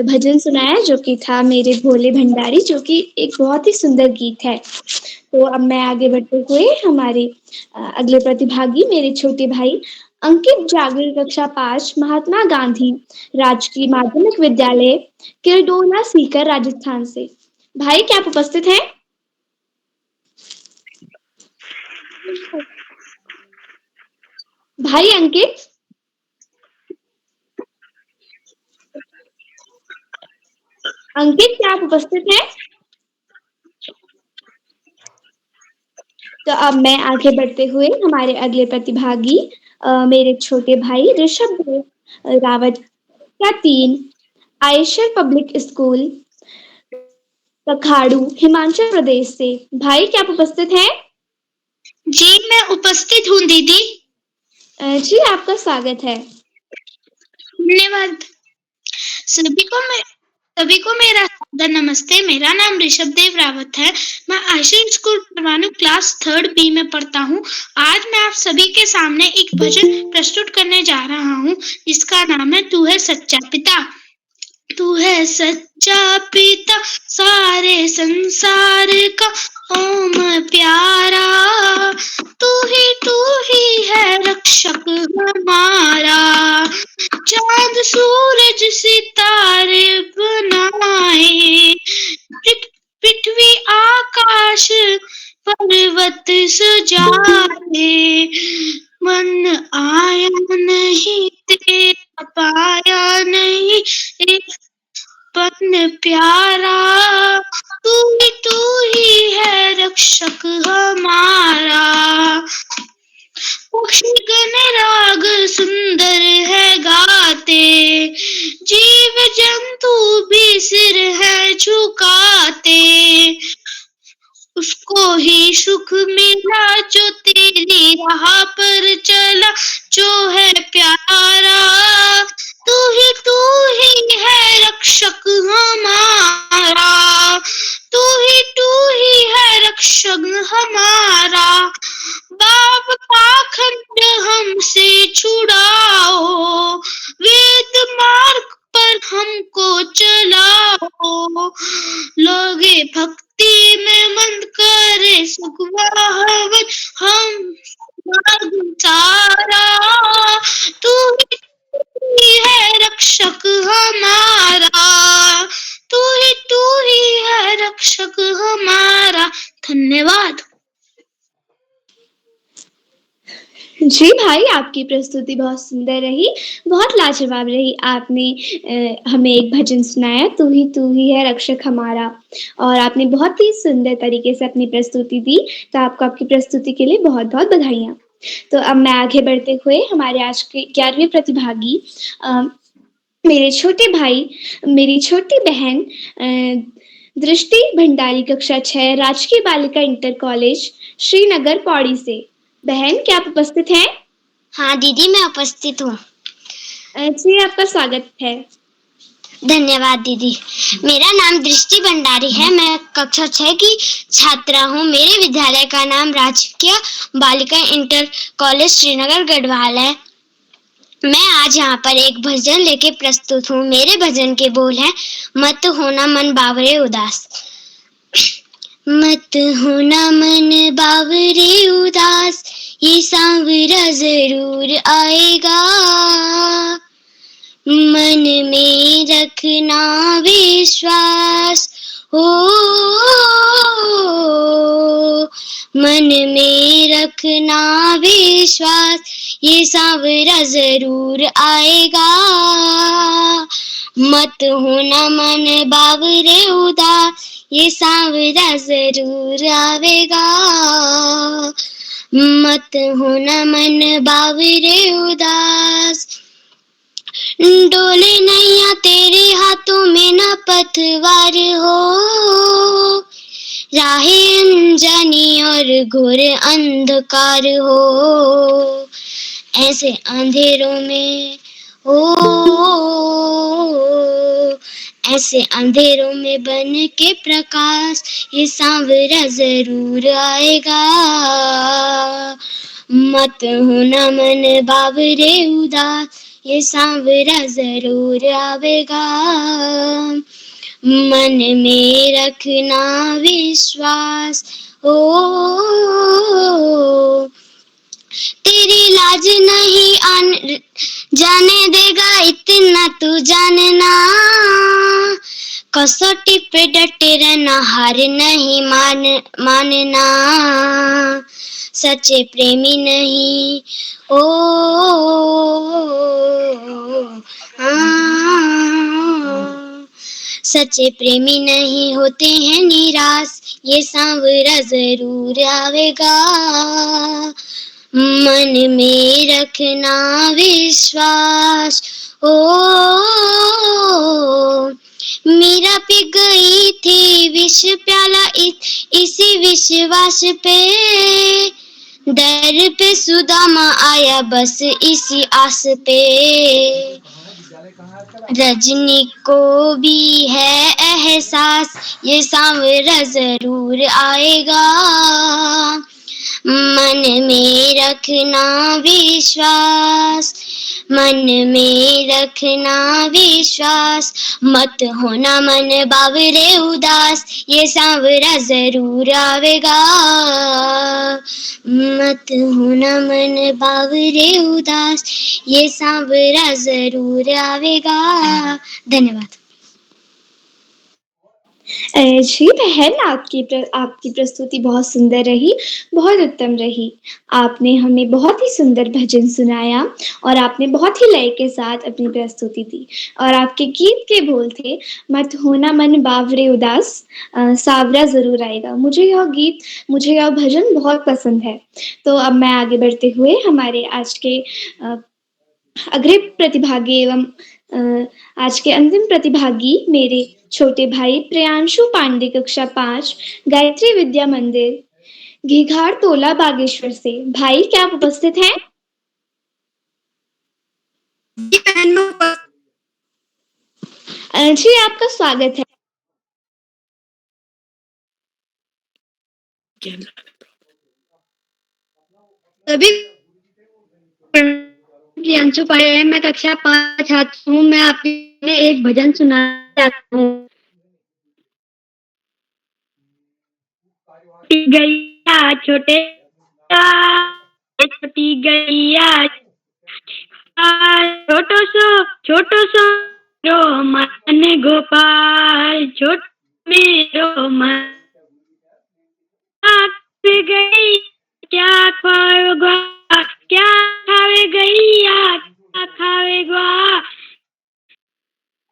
भजन सुनाया जो कि था मेरे भोले भंडारी, जो कि एक बहुत ही सुंदर गीत है। तो अब मैं आगे बढ़ते हुए हमारे अगले प्रतिभागी मेरे छोटे भाई अंकित जागृत कक्षा 5 महात्मा गांधी राजकीय माध्यमिक विद्यालय किरडोना सीकर राजस्थान से। भाई क्या आप उपस्थित हैं? भाई अंकित, अंकित क्या आप उपस्थित हैं? तो अब मैं आगे बढ़ते हुए हमारे अगले प्रतिभागी मेरे छोटे भाई ऋषभ देव रावत का 3 आयशर पब्लिक स्कूल पखाड़ू हिमाचल प्रदेश से। भाई क्या आप उपस्थित हैं? जी मैं उपस्थित हूँ दीदी। जी आपका स्वागत है। धन्यवाद। सभी को मेरा सादर नमस्ते। मेरा नाम ऋषभ देव रावत है। मैं Eicher school Parwanoo class 3rd B में पढ़ता हूँ। आज मैं आप सभी के सामने एक भजन प्रस्तुत करने जा रहा हूँ जिसका नाम है तू है सच्चा पिता। तू है सच्चा पिता सारे संसार का ओम प्यारा, तू ही है रक्षक हमारा। चांद सूरज सितारे बनाए, पृथ्वी आकाश पर्वत सजाए, मन आया नहीं तेरा पाया नहीं, एक पन प्यारा तू ही है रक्षक हमारा। पक्षी गण राग सुंदर है गाते, जीव जंतु भी सिर है झुकाते। उसको ही सुख मिला जो तेरी राह पर चला, जो है प्यारा। तू ही है रक्षक हमारा। तू ही है रक्षक हमारा। बाप पाखंड हमसे छुड़ाओ, वेद मार्ग पर हमको चलाओ। लोगे भक्ति में मंद करे सुखवाहन हम मार्ग सारा। तू ही है रक्षक हमारा। तू ही है रक्षक हमारा। धन्यवाद। जी भाई, आपकी प्रस्तुति बहुत सुंदर रही, बहुत लाजवाब रही। आपने हमें एक भजन सुनाया, तू ही है रक्षक हमारा, और आपने बहुत ही सुंदर तरीके से अपनी प्रस्तुति दी। तो आपको आपकी प्रस्तुति के लिए बहुत बहुत बधाइयाँ। तो अब मैं आगे बढ़ते हुए हमारे आज के 11वें प्रतिभागी मेरे छोटे भाई, मेरी छोटी बहन दृष्टि भंडारी, कक्षा 6, राजकीय बालिका इंटर कॉलेज श्रीनगर पौड़ी से। बहन, क्या आप उपस्थित हैं? हाँ दीदी, मैं उपस्थित हूँ। जी, आपका स्वागत है। धन्यवाद दीदी। मेरा नाम दृष्टि भंडारी है। मैं कक्षा 6 की छात्रा हूँ। मेरे विद्यालय का नाम राजकीय बालिका इंटर कॉलेज श्रीनगर गढ़वाल है। मैं आज यहाँ पर एक भजन लेके प्रस्तुत हूँ। मेरे भजन के बोल हैं, मत होना मन बावरे उदास। मत होना मन बावरे उदास, ये सांवरा जरूर आएगा। मन में रखना विश्वास, हो मन में रखना विश्वास, ये सांवरा जरूर आएगा। मत होना मन बावरे उदास, ये सांवरा जरूर आवेगा। मत होना मन बावरे उदास। डोले नैया तेरे हाथों में न पतवार हो, राहें अनजानी और घोर अंधकार हो। ऐसे अंधेरों में ऐसे अंधेरों में बन के प्रकाश, ये सांवरा जरूर आएगा। मत होना मन बावरे उदास, ये सांवरा जरूर आवेगा। मन में रखना विश्वास, तेरी लाज नहीं जाने देगा इतना तू जानना। कसौटी पे डटे रहना, हार नहीं मानना। सच्चे प्रेमी नहीं सच्चे प्रेमी नहीं होते हैं निराश, ये सांवरा जरूर आवेगा। मन में रखना विश्वास, मीरा पी गई थी विष प्याला इसी विश्वास पे। दर पे सुदामा आया बस इसी आस पे। रजनी को भी है एहसास, ये सांवरा जरूर आएगा। मन में रखना विश्वास, मन में रखना विश्वास। मत होना मन बावरे उदास, ये सांवरा जरूर आवेगा। मत होना मन बावरे उदास, ये सांवरा जरूर आवेगा। धन्यवाद। जी बहन, आपकी प्रस्तुति बहुत सुंदर रही, बहुत उत्तम रही। आपने हमें बहुत ही सुंदर भजन सुनाया और आपने बहुत ही लय के साथ अपनी प्रस्तुति दी। और आपके गीत के बोल थे, मत होना मन बावरे उदास, सावरा ज़रूर आएगा। मुझे यह भजन बहुत पसंद है। तो अब मैं आगे बढ़ते हुए हमारे आज के अग्रणी प्रतिभागी एवं आज के अंतिम प्रतिभागी मेरे छोटे भाई प्रियांशु पांडे, कक्षा 5, गायत्री विद्या मंदिर, घीघार तोला, बागेश्वर से। भाई, क्या आप उपस्थित हैं? जी, आपका स्वागत है। सभी प्रियांशु पांडे है, मैं कक्षा 5 छात्र हूँ। मैं आपने एक भजन सुनाना चाहता हूँ। गैया छोटी गैया, छोटो सो रो मन गोपाल, छोट मेरो मन गई, क्या खावेगा, क्या खावे गैया, क्या खावेगा,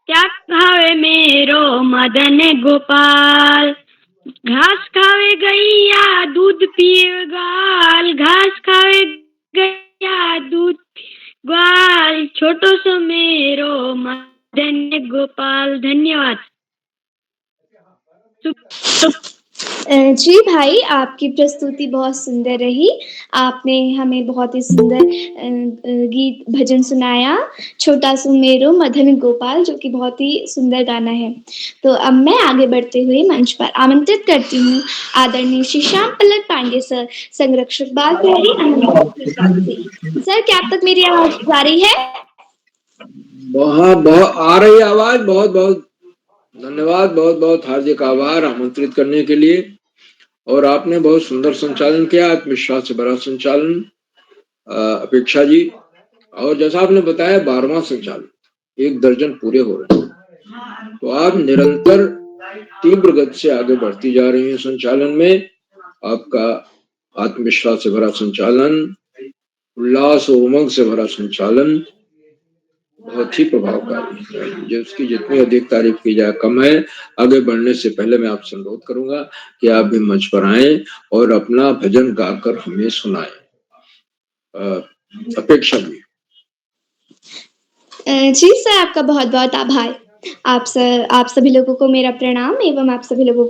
क्या खावे मेरो मदन गोपाल। घास खावे गैया, दूध पिए गाल, घास खावे गैया, दूध ग्वाल, छोटो सो मेरो मदन गोपाल। धन्यवाद। जी भाई, आपकी प्रस्तुति बहुत सुंदर रही। आपने हमें बहुत ही सुंदर गीत भजन सुनाया, छोटा सुमेरो मदन गोपाल, जो कि बहुत ही सुंदर गाना है। तो अब मैं आगे बढ़ते हुए मंच पर आमंत्रित करती हूँ आदरणीय श्री श्याम पल्लव पांडे सर, संरक्षक बाल प्रहरी अनंत प्रसाद से। सर, क्या अब तक मेरी आवाज जा रही है? बहुत आ रही है आवाज। बहुत बहुत धन्यवाद, बहुत बहुत हार्दिक आभार आमंत्रित करने के लिए। और आपने बहुत सुंदर संचालन किया, आत्मविश्वास से भरा संचालन अपेक्षा जी। और जैसा आपने बताया 12वां संचालन, 1 दर्जन पूरे हो रहे हैं। तो आप निरंतर तीव्र गति से आगे बढ़ती जा रही हैं संचालन में। आपका आत्मविश्वास से भरा संचालन, उल्लास और उमंग से भरा संचालन बहुत ही प्रभावकारी है। जिसकी जितनी अधिक तारीफ की जाए कम है। आगे बढ़ने से पहले मैं आपसे अनुरोध करूंगा कि आप भी मंच पर आएं और अपना भजन गाकर हमें सुनाएं। अपेक्षा भी। जी सर, आपका बहुत बहुत आभार। आप सभी लोगों को मेरा प्रणाम एवं आप सभी लोगों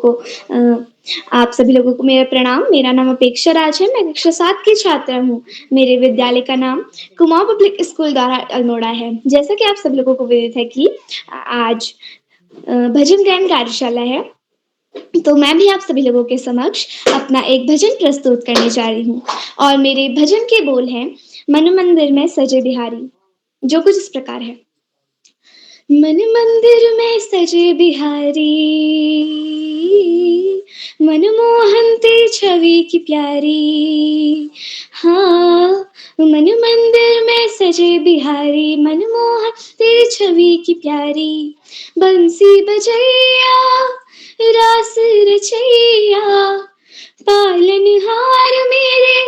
को मेरा प्रणाम। मेरा नाम अपेक्षा राज है, मैं कक्षा 7 की छात्रा हूँ। मेरे विद्यालय का नाम कुमाऊं पब्लिक स्कूल द्वारा अल्मोड़ा है। जैसा कि आप सब लोगों को विदित है कि आज भजन गायन कार्यशाला है, तो मैं भी आप सभी लोगों के समक्ष अपना एक भजन प्रस्तुत करने जा रही हूँ। और मेरे भजन के बोल हैं, मन मंदिर में सजे बिहारी, जो कुछ इस प्रकार है। मन मंदिर में सजे बिहारी, मनमोहन तेरी छवि की प्यारी। हाँ, मन मंदिर में सजे बिहारी, मनमोहन तेरी छवि की प्यारी। बंसी बजैया, रास रचैया, पालनहार मेरे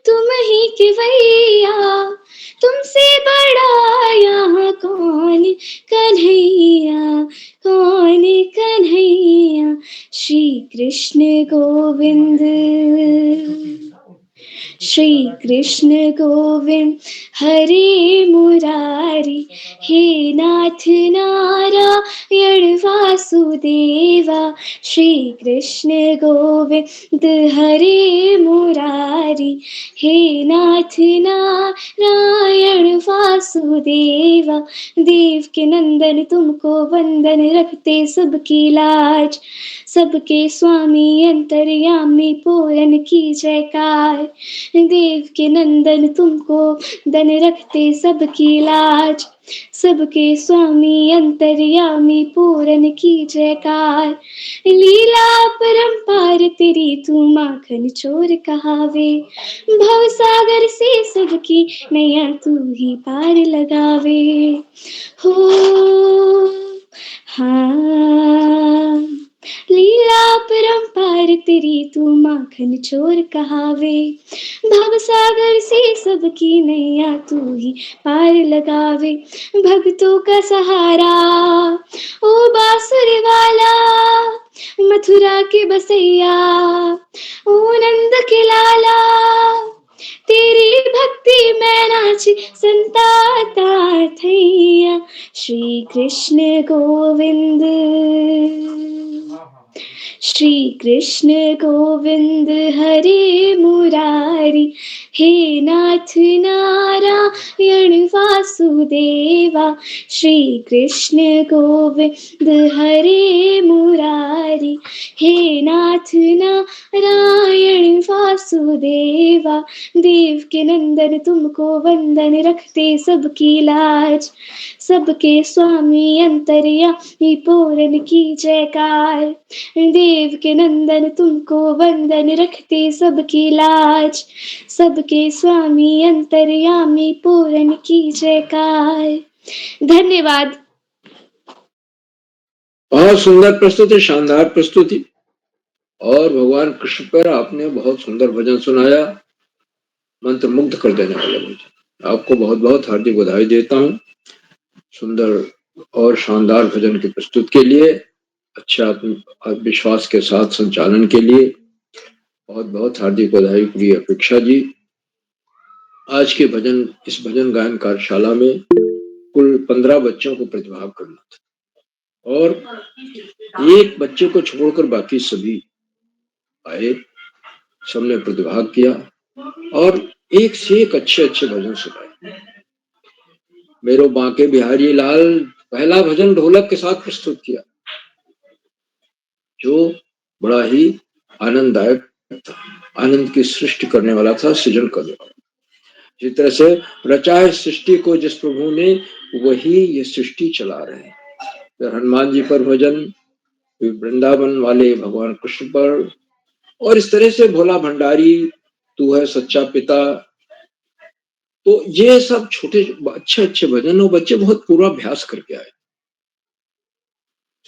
तुम ही केवैया। तुमसे बड़ा यहाँ कौन कन्हैया, कौन कन्हैया। श्री कृष्ण गोविंद, श्री कृष्ण गोविंद हरे मुरारी। हे नाथ नारायण वासुदेवा, श्री कृष्ण गोविंद हरे मुरारी। हे नाथ नारायण वासुदेवा, देव के नंदन तुमको वंदन, रखते सबकी लाज। सबके स्वामी अंतर्यामी पूरन की जयकार। देव के नंदन तुमको दन, रखते सबकी लाज। सबके स्वामी अंतर्यामी पूरन की जयकार। लीला परंपार तेरी तू माखन चोर कहावे, भव सागर से सबकी नैया तू ही पार लगावे। हो हाँ, प्यार तेरी तू माखन चोर कहावे। भव सागर से सबकी नैया तू ही पार लगावे। भक्तों का सहारा ओ बांसुरी वाला, मथुरा के बसैया ओ नंद के लाला। तेरी भक्ति में नाची संताता थैया। श्री कृष्ण गोविंद, श्री कृष्ण गोविंद हरे मुरारी। हे नाथ नारायण वासुदेवा। श्री कृष्ण गोविंद हरे मुरारी। हे नाथ नारायण वासुदेवा। देव के नंदन तुमको वंदन, रखते सबकी लाज। सबके स्वामी अंतर्यामी पूरन की जयकार। देव के नंदन तुमको वंदन, रखते सबकी लाज। सबके स्वामी अंतर्यामी पूरन की जयकार। धन्यवाद। बहुत सुंदर प्रस्तुति, शानदार प्रस्तुति। और भगवान कृष्ण पर आपने बहुत सुंदर भजन सुनाया, मंत्र मुग्ध कर देने वाला भजन। आपको बहुत बहुत हार्दिक बधाई देता हूँ सुंदर और शानदार भजन की प्रस्तुत के लिए, अच्छा आत्मविश्वास के साथ संचालन के लिए बहुत बहुत हार्दिक बधाई प्रिय अपेक्षा जी। आज के भजन, इस भजन गायन कार्यशाला में कुल 15 बच्चों को प्रतिभाग करना था और एक बच्चे को छोड़कर बाकी सभी आए, सबने प्रतिभाग किया और एक से एक अच्छे अच्छे भजन सुनाए। मेरो बांके बिहारी लाल पहला भजन ढोलक के साथ प्रस्तुत किया, जो बड़ा ही आनंददायक था, आनंद की सृष्टि करने वाला था, सृजन करने वाला। जिस तरह से रचा है सृष्टि को जिस प्रभु ने, वही ये सृष्टि चला रहे हैं। तो हनुमान जी पर भजन, वृंदावन वाले भगवान कृष्ण पर, और इस तरह से भोला भंडारी, तू है सच्चा पिता। तो ये सब छोटे अच्छे अच्छे भजन, और बच्चे बहुत पूर्वाभ्यास करके आए।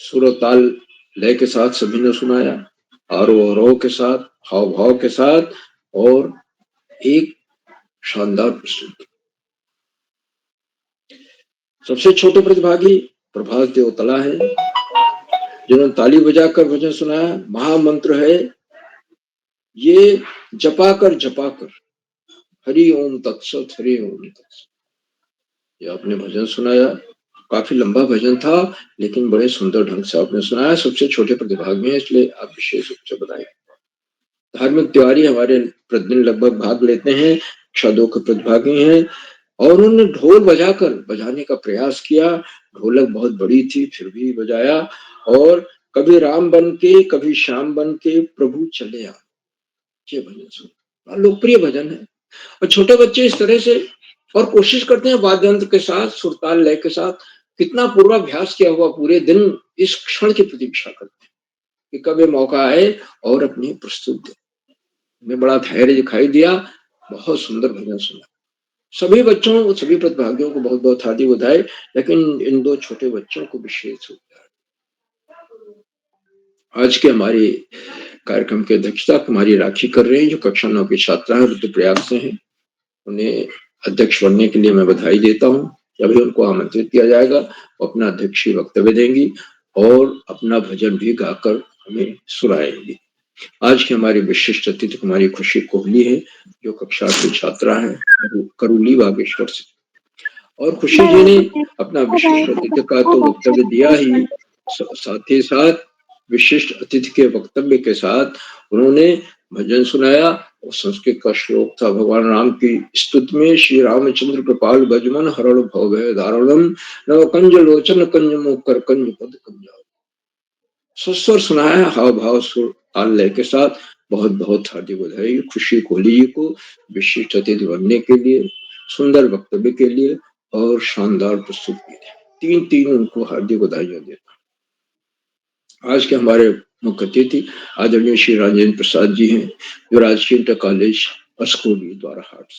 सुर ताल लय के साथ सभी ने सुनाया, आरोह के साथ, हाव भाव के साथ, और एक शानदार प्रस्तुति। सबसे छोटे प्रतिभागी प्रभात देवतला है, जिन्होंने ताली बजाकर भजन सुनाया। महामंत्र है ये, जपा कर हरि ओम तत्सत, हरि ओम तत्सत। ये आपने भजन सुनाया, काफी लंबा भजन था, लेकिन बड़े सुंदर ढंग से आपने सुनाया। सबसे छोटे प्रतिभाग में, इसलिए आप विशेष रूप से बताएं। धार्मिक तिवारी हमारे प्रतिदिन लगभग भाग लेते हैं, कक्षा 2 के प्रतिभागी हैं, और उन्होंने ढोल बजाने का प्रयास किया। ढोलक बहुत बड़ी थी, फिर भी बजाया। और कभी राम बन के, कभी श्याम बन के प्रभु चले आ, ये भजन सुन, लोकप्रिय भजन है। और छोटे बच्चे इस तरह से और कोशिश करते हैं वाद्य यंत्र के साथ, सुरताल लय के साथ, कितना पूर्वाभ्यास किया हुआ, पूरे दिन इस क्षण की प्रतीक्षा करते हैं कि कब ये मौका आए और अपनी प्रस्तुत दे। में बड़ा धैर्य दिखाई दिया, बहुत सुंदर भजन सुना। सभी बच्चों, सभी प्रतिभागियों को बहुत बहुत हार्दिक बधाई, लेकिन इन 2 छोटे बच्चों को विशेष रूप से। आज के हमारे कार्यक्रम की अध्यक्षता कुमारी राखी कर रहे हैं, जो कक्षा 9 की छात्रा है, रुद्रप्रयाग से हैं। उन्हें अध्यक्ष बनने के लिए मैं बधाई देता हूँ। अभी उनको आमंत्रित किया जाएगा, वो अपना अध्यक्षीय वक्तव्य देंगी और अपना भजन भी गाकर हमें सुनाएंगी। आज की हमारी विशिष्ट अतिथि कुमारी खुशी कोहली है, जो कक्षा की छात्रा है करूली बागेश्वर से। और खुशी जी ने अपना विशिष्ट अतिथि का तो वक्तव्य दिया ही, साथ ही साथ विशिष्ट अतिथि के वक्तव्य के साथ उन्होंने भजन सुनाया। और संस्कृत का श्लोक था भगवान राम की स्तुति में, श्री रामचंद्र कृपाल भजमन हरण भव भय दारुणम, नव कंज लोचन कंज मुख कर कंज पद कंजा। सुस्वर सुनाया, हाव भाव सुर ताल लय के साथ। बहुत बहुत हार्दिक बधाई खुशी कोहली जी को विशिष्ट अतिथि बनने के लिए, सुंदर वक्तव्य के लिए और शानदार प्रस्तुति के लिए। तीन उनको हार्दिक बधाइयां देता। आज के हमारे मुख्य अतिथि आदरणीय श्री राजेंद्र प्रसाद जी हैं, जो राजकीय इंटर कॉलेज अस्कोली द्वारा हाट।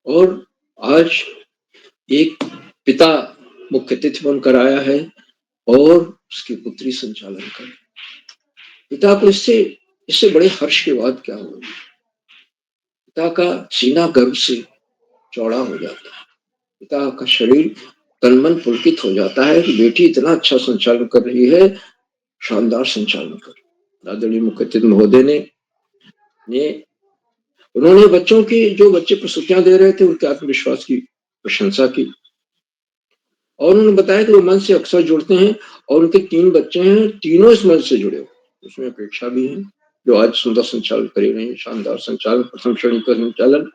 और आज एक पिता मुख्य अतिथि बनकर आया है और उसकी पुत्री संचालन कर। पिता को इससे इससे बड़े हर्ष की बात क्या होगी? पिता का सीना गर्व से चौड़ा हो जाता है, पिता का शरीर तन मन पुलकित हो जाता है कि बेटी इतना अच्छा संचालन कर रही है, शानदार संचालन कर। आदरणीय मुख्य अतिथि महोदय ने उन्होंने बच्चों की, जो बच्चे प्रस्तुतियां दे रहे थे, उनके आत्मविश्वास की प्रशंसा की और उन्होंने बताया कि वो मन से अक्सर जुड़ते हैं और उनके 3 बच्चे हैं, तीनों इस मन से जुड़े हुए। उसमें अपेक्षा भी है, जो आज सुंदर संचालन कर रही है, शानदार संचालन, प्रथम श्रेणी का संचालन।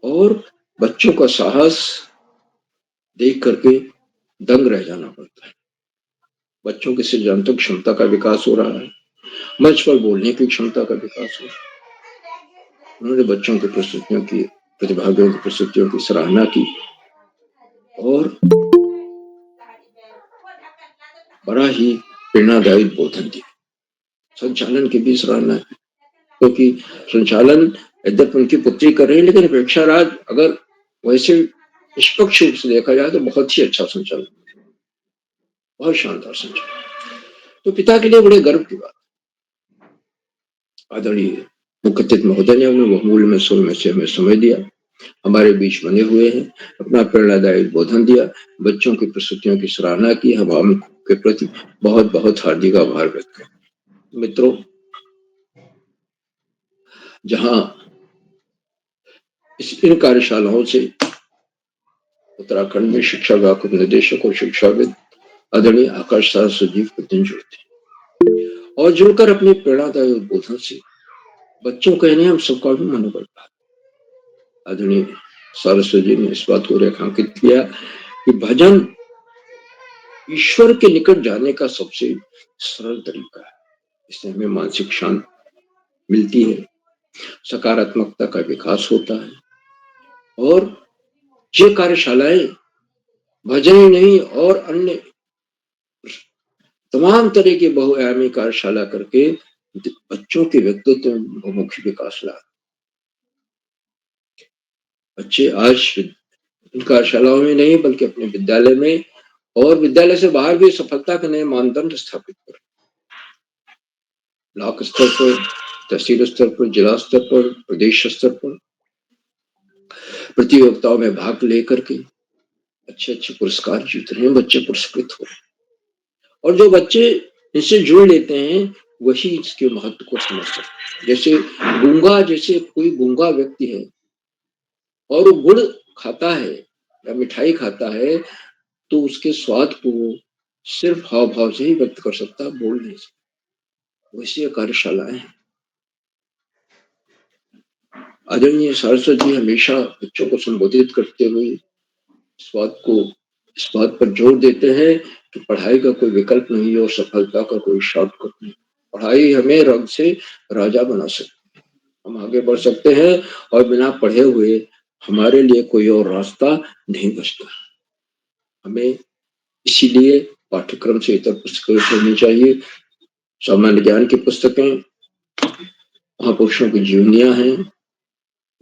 और बच्चों का साहस देख करके दंग रह जाना पड़ता है। बच्चों की सृजनात्मक क्षमता का विकास हो रहा है, मंच पर बोलने की क्षमता का विकास हो रहा है। उन्होंने बच्चों की प्रस्तुतियों की, प्रतिभागियों की प्रस्तुतियों की सराहना की और बड़ा ही प्रेरणादायी बोधन दिया। संचालन की भी सराहना है, क्योंकि संचालन यद्यपि उनकी पुत्री कर रही है, लेकिन अपेक्षा राज अगर वैसे निष्पक्ष रूप से देखा जाए तो बहुत ही अच्छा संचालन, बहुत शानदार संचालन। तो पिता के लिए बड़े गर्व की बात। आदरणीय मुख्य अतिथि महोदय ने हमें बहुमूल्य में से हमें समय दिया, हमारे बीच बने हुए हैं, अपना प्रेरणादायी बोधन दिया, बच्चों की प्रस्तुतियों की सराहना की। हम आपके प्रति बहुत बहुत हार्दिक आभार व्यक्त करते हैं। मित्रों, जहां इन कार्यशालाओं से उत्तराखंड में शिक्षा व्यापक निदेशक और शिक्षाविद आदरणीय आकाश सरस्वती जी प्रतिदिन जुड़ते हैं और जुड़कर अपनी प्रेरणादायी उद्बोधन से बच्चों कहने हम सबका भी मनोबल बढ़ा। आदरणीय सरस्वती जी ने इस बात को रेखांकित किया कि भजन ईश्वर के निकट जाने का सबसे सरल तरीका है। इससे हमें मानसिक शांति मिलती है, सकारात्मकता का विकास होता है और ये कार्यशालाएं भजन ही नहीं और अन्य तमाम तरह की बहुआयामी कार्यशाला करके बच्चों के व्यक्तित्व बहुमुखी विकास ला। बच्चे आज इन कार्यशालाओं में नहीं बल्कि अपने विद्यालय में और विद्यालय से बाहर भी सफलता के नए मानदंड स्थापित कर ब्लॉक स्तर पर, तहसील स्तर पर, जिला स्तर पर, प्रदेश स्तर पर प्रतियोगिताओं में भाग लेकर के अच्छे अच्छे पुरस्कार जीत रहे हैं, बच्चे पुरस्कृत हो रहे हैं। और जो बच्चे इससे जुड़ लेते हैं वही इसके महत्व को समझते हैं। जैसे कोई गूंगा व्यक्ति है और वो गुड़ खाता है या मिठाई खाता है तो उसके स्वाद को सिर्फ हाव भाव से ही व्यक्त कर सकता है, बोल नहीं सकता। वैसी कार्यशालाएं हैं। आदरणीय सरस्वती जी हमेशा बच्चों को संबोधित करते हुए इस बात पर जोर देते हैं कि पढ़ाई का कोई विकल्प नहीं है और सफलता का कोई शॉर्टकट नहीं। पढ़ाई हमें रंग से राजा बना सकती है, हम आगे बढ़ सकते हैं और बिना पढ़े हुए हमारे लिए कोई और रास्ता नहीं बचता। हमें इसीलिए पाठ्यक्रम से इतर पुस्तकें पढ़नी चाहिए। सामान्य ज्ञान की पुस्तकें, महापुरुषों की जीवनियां हैं,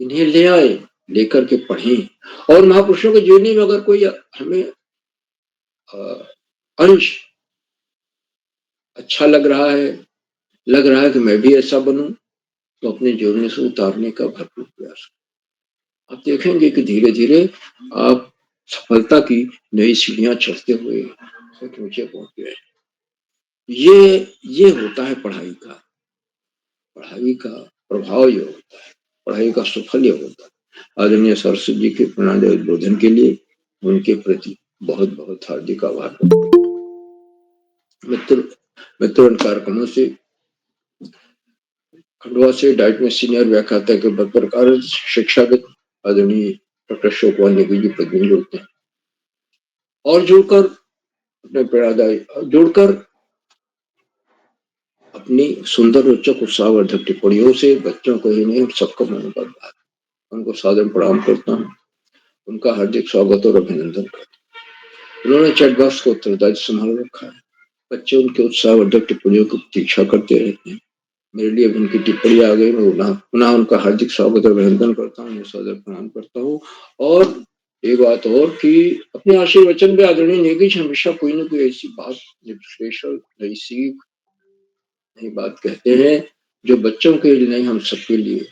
इन्हें ले आए, लेकर के पढ़ें। और महापुरुषों की जीवनी में अगर कोई हमें अंश अच्छा लग रहा है कि मैं भी ऐसा बनूं, तो अपने जीवन से उतारने का भरपूर प्रयास। आप देखेंगे कि धीरे धीरे आप सफलता की नई सीढ़ियां चढ़ते हुए ऊंचे पहुंच गए। ये होता है पढ़ाई का प्रभाव, ये होता है पढ़ाई का सफल, ये होता है। आदरणीय सरस्वती जी के प्रेरणादायी उद्बोधन के लिए उनके प्रति बहुत बहुत हार्दिक आभार। मित्रों, इन कार्यक्रमों से खंडवा से डाइट में सीनियर व्याख्याता के पद पर कार्यरत शिक्षाविद आदरणीय डॉक्टर अशोक नेगी जी प्रतिदिन जुड़ते हैं और जुड़कर अपनी सुंदर रोचक उत्साहवर्धक टिप्पणियों से बच्चों को ही नहीं सबका मनोबल बढ़ाते। उनको सादर प्रणाम करता हूँ, उनका हार्दिक स्वागत और अभिनंदन करता हूँ। उन्होंने चैट बॉक्स को उत्तरदायित्व संभाल रखा है। बच्चे उनके उत्साहवर्धक टिप्पणियों की प्रतीक्षा करते रहते हैं। मेरे लिए उनकी टिप्पणी आ गई, मैं पुनः उनका हार्दिक स्वागत और अभिनंदन करता हूँ, सादर प्रणाम करता हूँ। और एक बात और कि अपने आशीर्वचन में आदरणीय नेगी जी हमेशा कोई ना कोई ऐसी बात, स्पेशल नई सीख, नई बात कहते हैं जो बच्चों के लिए नहीं हम सबके लिए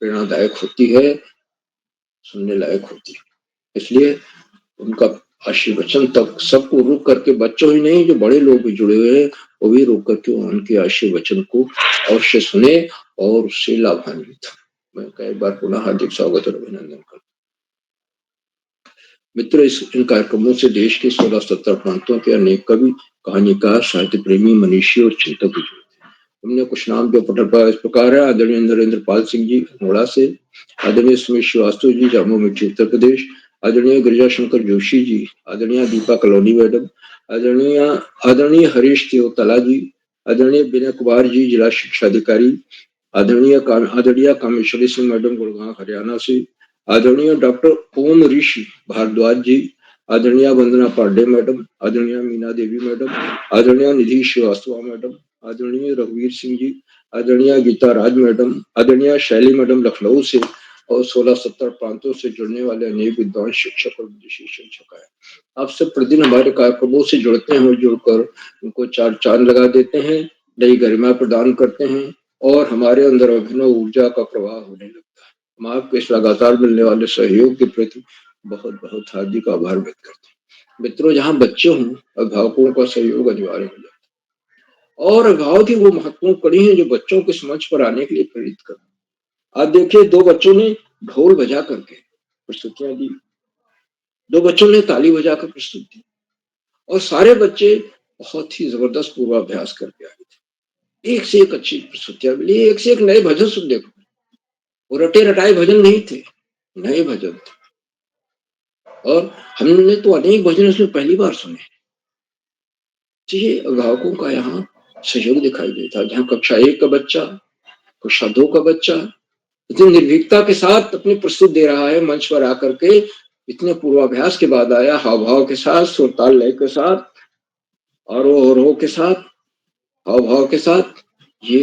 प्रेरणादायक होती है, सुनने लायक होती है। इसलिए उनका आशीर्वचन तक सबको रुक करके, बच्चों ही नहीं जो बड़े लोग भी जुड़े हुए हैं वो भी रुक करके उनके आशीर्वचन को अवश्य सुने और उससे लाभान्वित हो। मैं कई बार पुनः हार्दिक स्वागत और अभिनंदन करता हूँ। मित्रों, इन कार्यक्रमों से देश के 16-17 प्रांतों के अनेक कवि, कहानीकार, साहित्य प्रेमी, मनीषी और चिंतक भी जुड़े थे। हमने कुछ नाम जो पटल पर इस प्रकार है: आदरणीय नरेंद्र पाल सिंह जी अल्मोड़ा से, आदरणीय सुमित श्रीवास्तव जी जामो मिट्टी उत्तर प्रदेश, आदरणीय गिरिजा शंकर जोशी जी, आदरणीय दीपा कलोनी मैडम, आदरणीय हरीश तियोतला जी, आदरणीय विनय कुमार जी जिला शिक्षा अधिकारी, आदरणीय कामेश्वरी सिंह मैडम गुड़गांव हरियाणा से, आदरणीय डॉक्टर ओम ऋषि भारद्वाज जी, आदरणीय वंदना पांडे मैडम, आदरणीय मीना देवी मैडम, आदरणीय निधि श्रीवास्तव मैडम, आदरणीय रघुवीर सिंह जी, आदरणीय गीता राज मैडम, आदरणीय शैली मैडम लखनऊ से, और 16-17 प्रांतों से जुड़ने वाले अनेक विद्वान शिक्षक और विदेशी शिक्षक हैं। आप सब प्रतिदिन हमारे कार्यक्रमों से जुड़ते हैं और जुड़कर उनको चार चांद लगा देते हैं, नई गरिमा प्रदान करते हैं और हमारे अंदर अभिनव ऊर्जा का प्रवाह होने लगता है। हम आपके इस लगातार मिलने वाले सहयोग के प्रति बहुत बहुत हार्दिक आभार व्यक्त करते हैं। मित्रों, जहाँ बच्चे हों, अभिभावकों का सहयोग अनिवार्य हो जाता है और अभिभावक की वो महत्वपूर्ण कड़ी है जो बच्चों को इस मंच पर आने के लिए प्रेरित करते। आज देखिए, 2 बच्चों ने ढोल बजा करके प्रस्तुतियां दी, 2 बच्चों ने ताली बजा कर प्रस्तुत दी और सारे बच्चे बहुत ही जबरदस्त पूर्वाभ्यास करके आए थे। एक से एक अच्छी प्रस्तुतियां मिली, एक से एक नए भजन सुनने को, वो रटे रटाए भजन नहीं थे, नए भजन थे और हमने तो अनेक भजन उसमें पहली बार सुने। अभिभावकों का यहाँ सहयोग दिखाई देता। जहाँ कक्षा 1 का बच्चा, कक्षा 2 का बच्चा इतनी निर्भीकता के साथ अपनी प्रस्तुत दे रहा है, मंच पर आकर के इतने पूर्वाभ्यास के बाद आया, हाव भाव के साथ, सुर ताल लय के साथ, आरोह के साथ, हाव भाव के साथ, ये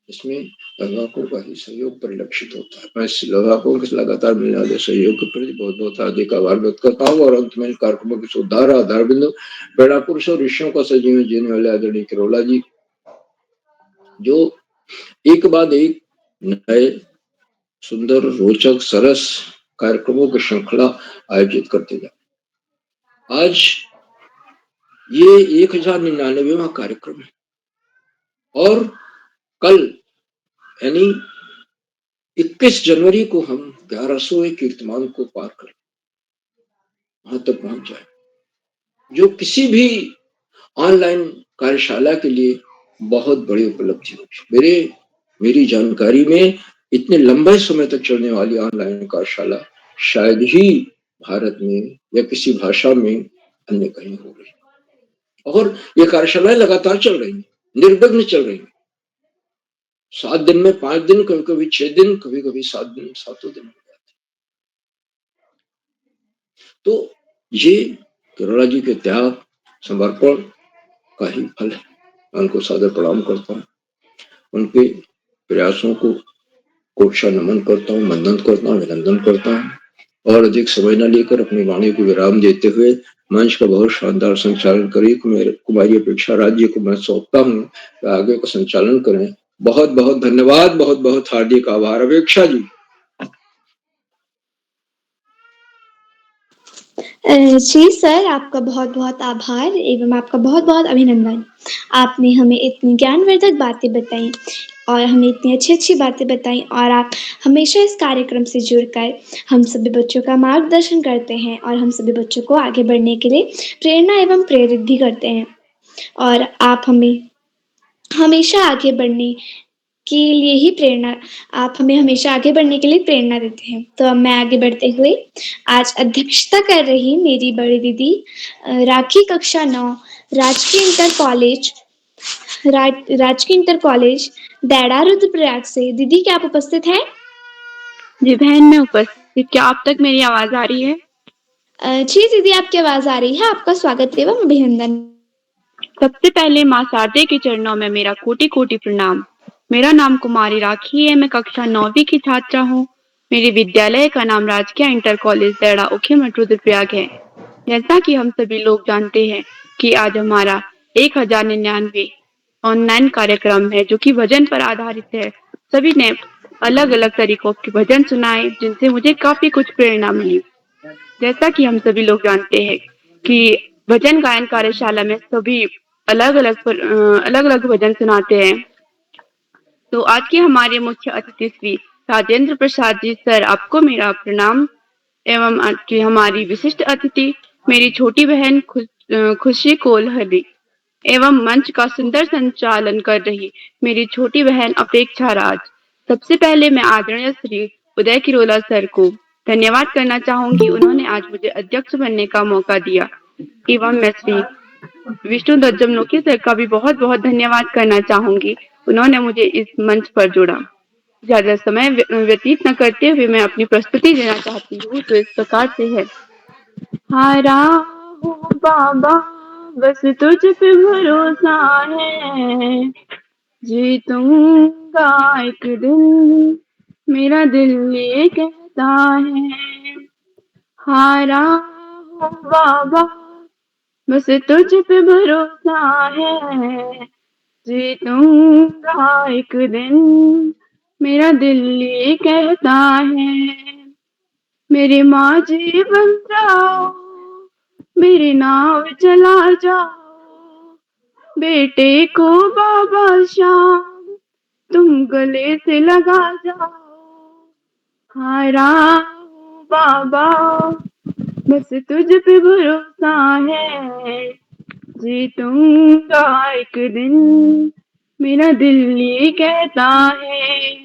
इसमें अभिभावकों का ही सहयोग परिलक्षित होता है। मैं अभिभावकों के लगातार मिलने वाले सहयोग के प्रति बहुत बहुत हार्दिक आभार व्यक्त करता हूँ और अंत में कार्यक्रमों के सुधार आधार बिंदु प्रेरणा पुरुष और ऋषियों का सजीवन जीने वाले आदरणीय किरोला जी, जो एक बाद एक नए सुंदर रोचक सरस कार्यक्रमों की श्रृंखला आयोजित करते जाए। आज ये 1099वां कार्यक्रम है और कल यानी 21 जनवरी को हम 1100वें कीर्तिमान को पार करें, वहां तक पहुंच जाए, जो किसी भी ऑनलाइन कार्यशाला के लिए बहुत बड़ी उपलब्धि होगी। मेरी जानकारी में इतने लंबे समय तक चलने वाली ऑनलाइन कार्यशाला शायद ही भारत में या किसी भाषा में अन्य कहीं हो रही, और ये कार्यशालाएं लगातार चल रही, निर्विघ्न चल रही, 7 दिन में 5 दिन, कभी कभी 6 दिन, कभी कभी 7 दिन, 7 दिन हो जाते। तो ये किरोला जी के त्याग समर्पण का ही फल है। मैं उनको सादर प्रणाम करता हूँ, उनके प्रयासों को कोटशा नमन करता हूँ, वंदन करता हूँ, अभिनंदन करता हूँ और अधिक समय न लेकर अपनी वाणी को विराम देते हुए मंच का बहुत शानदार संचालन करिए कुमारी अपेक्षा राज्य को मैं सौंपता हूँ, आगे का संचालन करें। बहुत बहुत धन्यवाद, बहुत बहुत हार्दिक आभार। अपेक्षा जी। जी सर, आपका बहुत बहुत आभार एवं आपका बहुत बहुत अभिनंदन। आपने हमें इतनी ज्ञानवर्धक बातें बताई और हमें इतनी अच्छी अच्छी बातें बताई और आप हमेशा इस कार्यक्रम से जुड़कर हम सभी बच्चों का मार्गदर्शन करते हैं और हम सभी बच्चों को आगे बढ़ने के लिए प्रेरणा एवं प्रेरित भी करते हैं और आप हमें हमेशा आगे बढ़ने के लिए ही प्रेरणा आप हमें हमेशा आगे बढ़ने के लिए प्रेरणा देते हैं। तो अब मैं आगे बढ़ते हुए आज अध्यक्षता कर रही मेरी बड़ी दीदी राखी कक्षा 9 राजकीय इंटर कॉलेज दैडा रुद्रप्रयाग से। दीदी क्या आप उपस्थित हैं? जी बहन, मैं उपस्थित। क्या आप तक मेरी आवाज आ रही है? जी दीदी, आपकी आवाज आ रही है। आपका स्वागत एवं अभिनंदन। सबसे पहले माँ शारदे के चरणों में मेरा कोटि कोटि प्रणाम। मेरा नाम कुमारी राखी है, मैं कक्षा 9वीं की छात्रा हूँ। मेरे विद्यालय का नाम राजकीय इंटर कॉलेज दैडा उखीमठ रुद्रप्रयाग है। जैसा कि हम सभी लोग जानते हैं कि आज हमारा 1099 ऑनलाइन कार्यक्रम है जो कि भजन पर आधारित है। सभी ने अलग अलग तरीकों के भजन सुनाए जिनसे मुझे काफी कुछ प्रेरणा मिली। जैसा कि हम सभी लोग जानते हैं कि भजन गायन कार्यशाला में सभी अलग अलग भजन सुनाते हैं। तो आज के हमारे मुख्य अतिथि श्री राजेंद्र प्रसाद जी सर, आपको मेरा प्रणाम। एवं आज की हमारी विशिष्ट अतिथि मेरी छोटी बहन खुशी कोलहरी एवं मंच का सुंदर संचालन कर रही मेरी छोटी बहन अपेक्षा राज। सबसे पहले मैं आदरणीय श्री उदय किरोला सर को धन्यवाद करना चाहूंगी, उन्होंने आज मुझे अध्यक्ष बनने का मौका दिया। एवं मैं श्री विष्णु दत्त जमनोकी सर का भी बहुत बहुत धन्यवाद करना चाहूंगी, उन्होंने मुझे इस मंच पर जोड़ा। ज्यादा समय व्यतीत न करते हुए मैं अपनी प्रस्तुति देना चाहती हूँ, तो इस प्रकार से है। हारा हूँ बाबा बस तुझ पे भरोसा है, जीतूंगा एक दिन मेरा दिल ये कहता है। हारा हूँ बाबा बस तुझ पे भरोसा है, जीतूंगा एक दिन मेरा दिल ये कहता है। मेरे माझी बन जाओ, मेरी नाव चला जाओ, बेटे को बाबा श्याम तुम गले से लगा जाओ। हारा हूँ बाबा बस तुझ पे भरोसा है, जीतूंगा एक दिन मेरा दिल ये कहता है।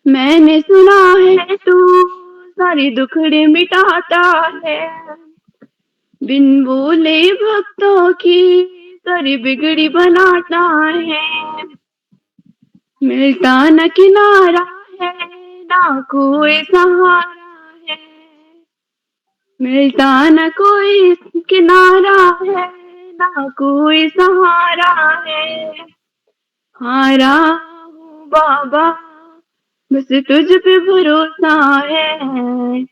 मैंने सुना है तू सारी दुखड़े मिटाता है, बिन बोले भक्तों की सारी बिगड़ी बनाता है। मिलता न किनारा है ना कोई सहारा है, मिलता न कोई किनारा है ना कोई सहारा है। हारा हूँ बाबा बस तुझ पे भरोसा है,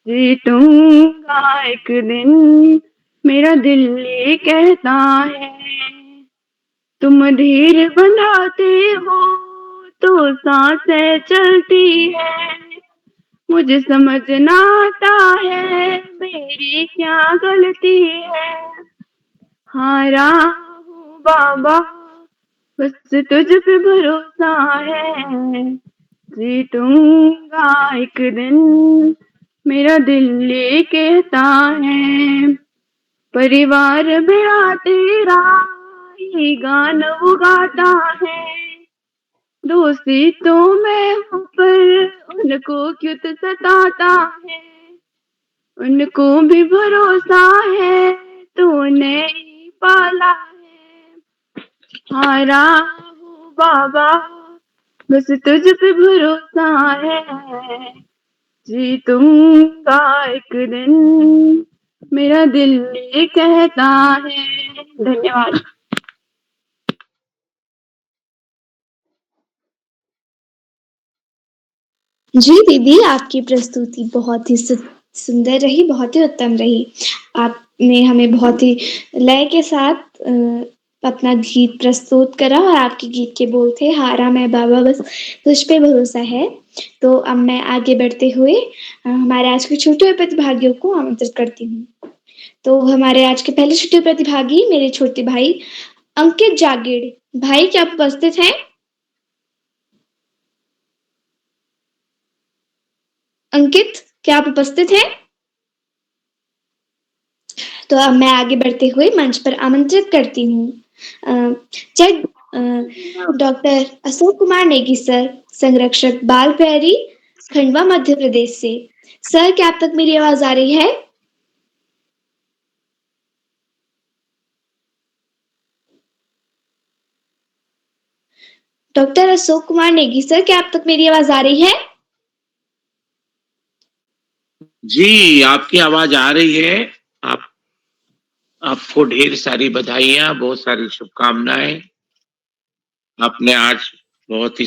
जीतूंगा एक दिन मेरा दिल ये कहता है। तुम धीर बनाते हो तो सांसें चलती है, मुझे समझ ना आता है मेरी क्या गलती है। हारा हूँ बाबा बस तुझ पे भरोसा है, जीतूंगा एक दिन मेरा दिल ये कहता है। परिवार मेरा तेरा ये गान वो गाता है, दोषी तो मैं हूँ पर उनको क्यों तो सताता है। उनको भी भरोसा है तूने ही पाला है। हारा हूँ बाबा बस तुझ पे भरोसा है, जीतूंगा एक दिन मेरा दिल ये कहता है। धन्यवाद। जी दीदी, आपकी प्रस्तुति बहुत ही सुंदर रही, बहुत ही उत्तम रही। आपने हमें बहुत ही लय के साथ अपना गीत प्रस्तुत करा और आपके गीत के बोल थे हारा मैं बाबा बस तुझ पे भरोसा है। तो अब मैं आगे बढ़ते हुए हमारे आज के छोटे प्रतिभागियों को आमंत्रित करती हूँ। तो हमारे आज के पहले छोटे प्रतिभागी मेरे छोटे भाई अंकित जागीड़। भाई क्या आप उपस्थित हैं? अंकित क्या आप उपस्थित हैं? तो अब मैं आगे बढ़ते हुए मंच पर आमंत्रित करती हूँ डॉक्टर अशोक कुमार नेगी सर, संरक्षक बाल प्रहरी, खंडवा मध्य प्रदेश से। सर क्या आप तक मेरी आवाज आ रही है? डॉक्टर अशोक कुमार नेगी सर, क्या आप तक मेरी आवाज आ रही है? जी, आपकी आवाज आ रही है। आपको ढेर सारी बधाइयां, बहुत सारी शुभकामनाएं। आपने आज बहुत ही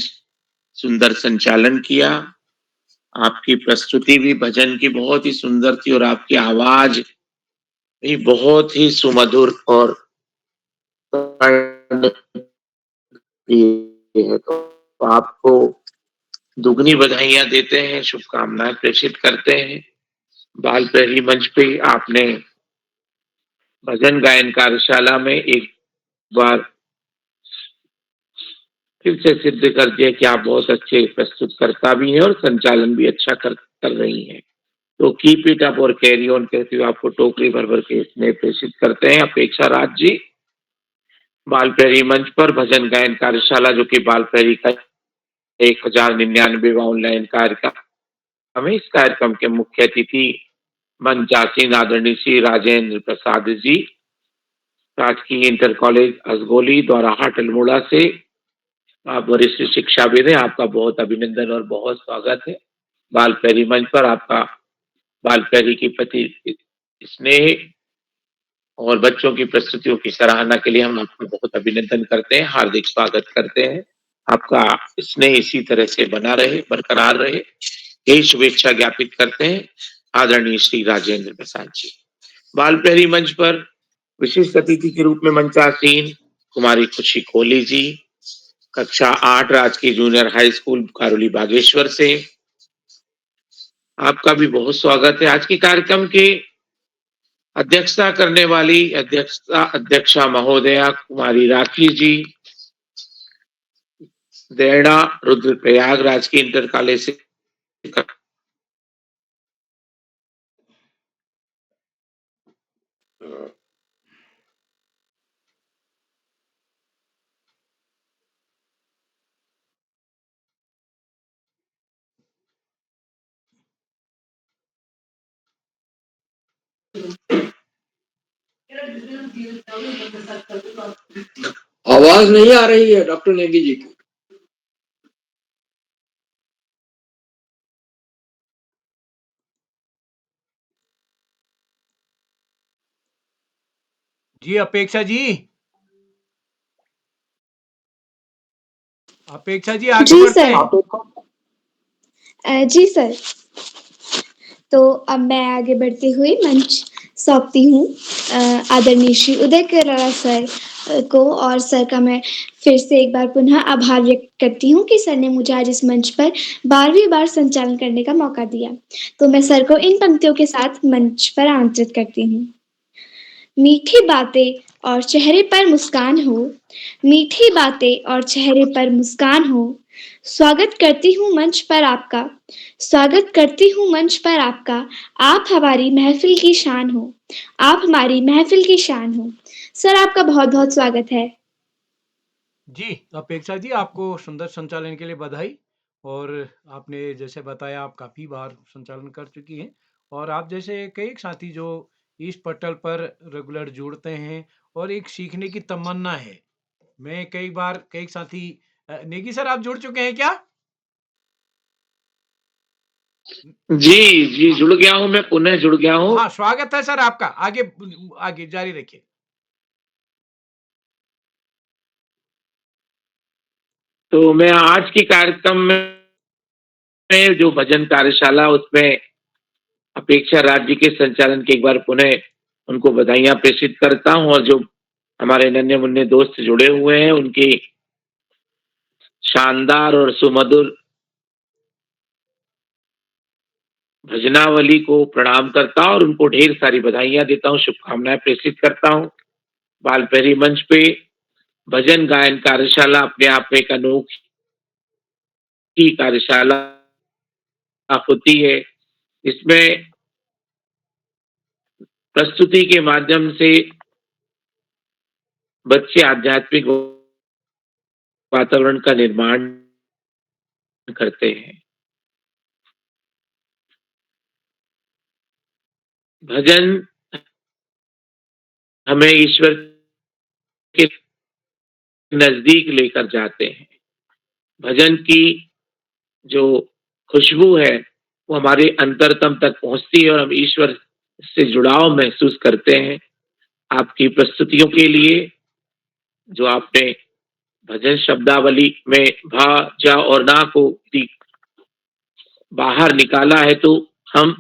सुंदर संचालन किया। आपकी प्रस्तुति भी भजन की बहुत ही सुंदर थी और आपकी आवाज भी बहुत ही सुमधुर और है, तो आपको दुगनी बधाइयां देते हैं, शुभकामनाएं प्रेषित करते हैं। बाल प्रहरी मंच पे आपने भजन गायन कार्यशाला में एक बार फिर से सिद्ध कर दिया कि आप बहुत अच्छे प्रस्तुतकर्ता भी हैं और संचालन भी अच्छा कर रही हैं। तो कीप इट अप और कैरी ऑन कहते हुए आपको टोकरी भर भर के इसमें प्रेषित करते हैं। अपेक्षा राज जी, बाल प्रहरी मंच पर भजन गायन कार्यशाला, जो कि बाल प्रहरी का 1099वां ऑनलाइन कार्यक्रम है। इस कार्यक्रम के मुख्य अतिथि मंचासीन आदरणीय श्री राजेंद्र प्रसाद जी, राजकीय इंटर कॉलेज असगोली द्वाराहाट अल्मोड़ा से आप वरिष्ठ शिक्षाविद हैं। आपका बहुत अभिनंदन और बहुत स्वागत है बाल प्रहरी मंच पर। आपका बाल प्रहरी के प्रति स्नेह और बच्चों की प्रस्तुतियों की सराहना के लिए हम आपका बहुत अभिनंदन करते हैं, हार्दिक स्वागत करते हैं। आपका स्नेह इसी तरह से बना रहे, बरकरार रहे, यही शुभेच्छा ज्ञापित करते हैं आदरणीय श्री राजेंद्र प्रसाद जी। बाल प्रहरी मंच पर विशिष्ट अतिथि के रूप में मंचासीन कुमारी खुशी कोहली जी, कक्षा 8 राजकीय junior high school Karoly Bageshwar से। आपका भी बहुत स्वागत है। आज के कार्यक्रम के अध्यक्षता करने वाली अध्यक्षा महोदया कुमारी राखी जी, देरना रुद्रप्रयाग राजकीय इंटर कॉलेज से। आवाज नहीं आ रही है डॉक्टर नेगी जी की। जी अपेक्षा जी, अपेक्षा जी आगे जी बढ़ते सर। हैं। जी सर। तो अब मैं आगे बढ़ते हुए मंच सौंपती हूँ आदरणीय श्री उदय करारा सर को, और सर का मैं फिर से एक बार पुनः आभार व्यक्त करती हूँ कि सर ने मुझे आज इस मंच पर 12वीं बार संचालन करने का मौका दिया। तो मैं सर को इन पंक्तियों के साथ मंच पर आमंत्रित करती हूँ। मीठी बातें और चेहरे पर मुस्कान हो, मीठी बातें और चेहरे पर मुस्कान हो, स्वागत करती हूँ मंच पर आपका, स्वागत करती हूँ मंच पर आपका। आप हमारी महफिल की शान हो, आप हमारी महफिल की शान हो। सर आपका बहुत बहुत स्वागत है। जी अपेक्षा जी, आपको सुंदर संचालन के लिए बधाई। और आपने जैसे बताया आप काफ़ी बार संचालन कर चुकी हैं, और आप जैसे कई साथी जो इस पटल पर रेगुलर जुड़ते हैं और एक सीखने की तमन्ना है। मैं कई बार कई साथी नेगी सर, आप जुड़ चुके हैं क्या? जी जी, जुड़ गया हूं, मैं पुनः जुड़ गया हूं। हाँ, स्वागत है सर आपका। आगे आगे जारी रखिए। तो मैं आज के कार्यक्रम में जो भजन कार्यशाला, उसमें अपेक्षा राज्य के संचालन के एक बार पुनः उनको बधाइयां प्रेषित करता हूं, और जो हमारे नन्हे मुन्ने दोस्त जुड़े हुए हैं उनकी शानदार और सुमधुर भजनावली को प्रणाम करता हूं और उनको ढेर सारी बधाइयां देता हूं, शुभकामनाएं प्रेषित करता हूं। बाल प्रहरी मंच पे भजन गायन कार्यशाला अपने आप में एक अनोखी कार्यशाला होती है। इसमें प्रस्तुति के माध्यम से बच्चे आध्यात्मिक वातावरण का निर्माण करते हैं। भजन हमें ईश्वर के नजदीक लेकर जाते हैं। भजन की जो खुशबू है वो हमारे अंतरतम तक पहुंचती है और हम ईश्वर से जुड़ाव महसूस करते हैं। आपकी प्रस्तुतियों के लिए जो आपने भजन शब्दावली में भा जा और ना को बाहर निकाला है, तो हम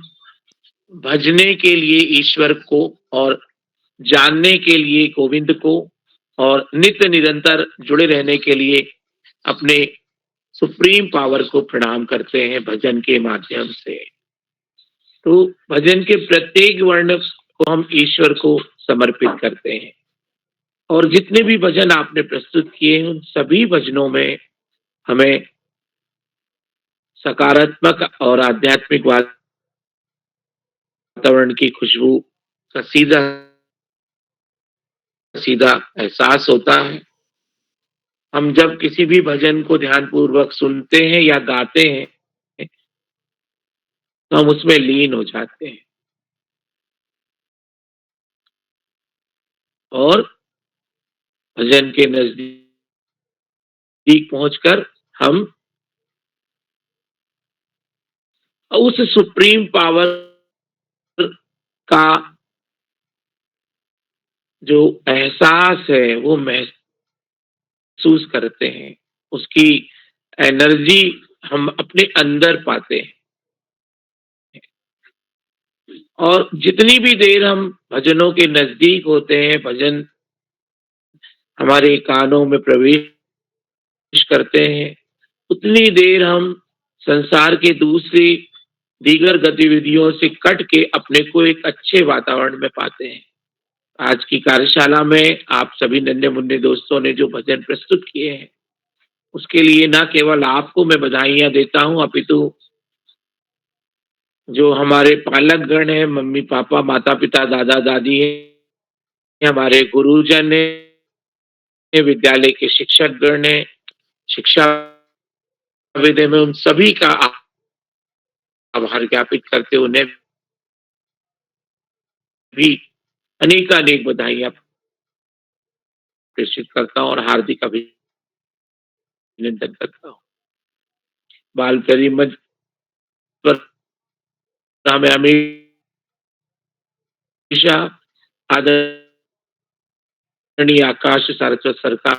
भजने के लिए ईश्वर को और जानने के लिए गोविंद को और नित्य निरंतर जुड़े रहने के लिए अपने सुप्रीम पावर को प्रणाम करते हैं भजन के माध्यम से। तो भजन के प्रत्येक वर्ण को हम ईश्वर को समर्पित करते हैं और जितने भी भजन आपने प्रस्तुत किए हैं उन सभी भजनों में हमें सकारात्मक और आध्यात्मिक वातावरण की खुशबू का सीधा सीधा एहसास होता है। हम जब किसी भी भजन को ध्यानपूर्वक सुनते हैं या गाते हैं तो हम उसमें लीन हो जाते हैं और भजन के नजदीक पहुंचकर हम उस सुप्रीम पावर का जो एहसास है वो महसूस करते हैं, उसकी एनर्जी हम अपने अंदर पाते हैं। और जितनी भी देर हम भजनों के नजदीक होते हैं, भजन हमारे कानों में प्रवेश करते हैं, उतनी देर हम संसार के दूसरी दीगर गतिविधियों से कट के अपने को एक अच्छे वातावरण में पाते हैं। आज की कार्यशाला में आप सभी नन्हे मुन्ने दोस्तों ने जो भजन प्रस्तुत किए हैं उसके लिए न केवल आपको मैं बधाइयां देता हूं, अपितु जो हमारे पालक गण है, मम्मी पापा माता पिता दादा दादी है, हमारे गुरुजन है, विद्यालय के शिक्षक गण है, शिक्षा विदे में उन सभी का आभार ज्ञापित करते उन्हें भी अनेकानेक बधाइयां प्रेषित करता हूं और हार्दिक अभिनंदन करता हूं। बाल प्यारी मंच पर हमें हमेशा आदरणीय आकाश सारस्वत सर का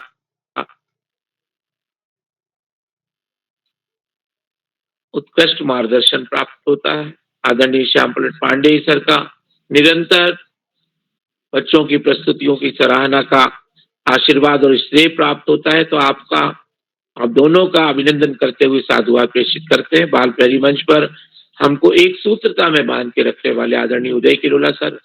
उत्कृष्ट मार्गदर्शन प्राप्त होता है। आदरणीय श्याम प्रसाद पांडे सर का निरंतर बच्चों की प्रस्तुतियों की सराहना का आशीर्वाद और श्रेय प्राप्त होता है। तो आप दोनों का अभिनंदन करते हुए साधुवाद प्रेषित करते हैं। बाल प्यारी मंच पर हमको एक सूत्रता में बांध के रखने वाले आदरणीय उदय किरोला सर,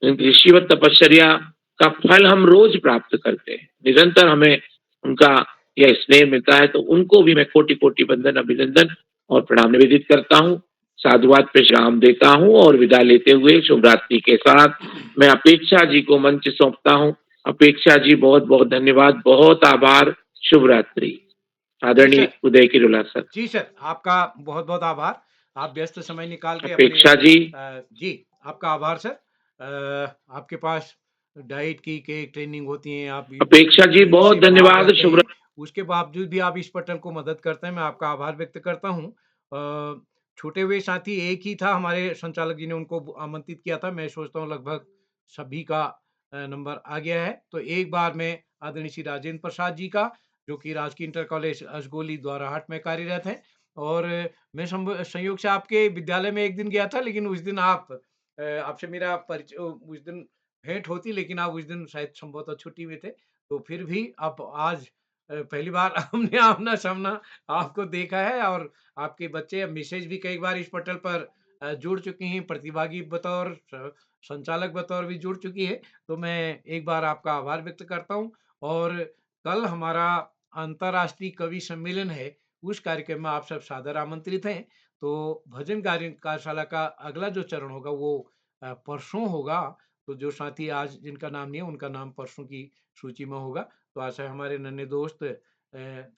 उनकी ऋषिवत तपश्चर्या का फल हम रोज प्राप्त करते हैं, निरंतर हमें उनका यह स्नेह मिलता है। तो उनको भी मैं कोटि कोटि वंदन अभिनंदन और प्रणाम निवेदित करता हूँ, साधुवाद पे विराम देता हूँ और विदा लेते हुए शुभ रात्रि के साथ मैं अपेक्षा जी को मंच सौंपता हूँ। अपेक्षा जी बहुत बहुत धन्यवाद, बहुत आभार, शुभ रात्रि। आदरणीय उदय किरोला सर। जी सर, आपका बहुत बहुत आभार। आप व्यस्त समय निकाल के अपेक्षा जी जी आपका आभार सर। आपके पास डाइट की केक ट्रेनिंग होती है, आप अपेक्षा जी बहुत धन्यवाद, शुभ उसके बावजूद भी आप इस पटल को मदद करते हैं, मैं आपका आभार व्यक्त करता हूँ। छूटे हुए साथी एक ही था, हमारे संचालक जी ने उनको आमंत्रित किया था। मैं सोचता हूँ लगभग सभी का नंबर आ गया है। तो एक बार मैं आदरणीय श्री राजेंद्र प्रसाद जी का, जो कि राजकीय इंटर कॉलेज असगोली द्वाराहाट में कार्यरत है, और मैं संयोग से आपके विद्यालय में एक दिन गया था, लेकिन उस दिन आपसे मेरा परिचय उस दिन भेंट होती, लेकिन आप उस दिन शायद संभवतः छुट्टी में थे। तो फिर भी आप आज पहली बार हमने आमना सामना आपको देखा है, और आपके बच्चे मिसेज भी कई बार इस पटल पर जुड़ चुकी हैं, प्रतिभागी बतौर संचालक बतौर भी जुड़ चुकी है। तो मैं एक बार आपका आभार व्यक्त करता हूँ। और कल हमारा अंतर्राष्ट्रीय कवि सम्मेलन है, उस कार्यक्रम में आप सब सादर आमंत्रित हैं। तो भजन कार्यशाला का अगला जो चरण होगा वो परसों होगा। तो जो साथी आज जिनका नाम नहीं है, उनका नाम परसों की सूची में होगा। तो आशा है हमारे नन्हे दोस्त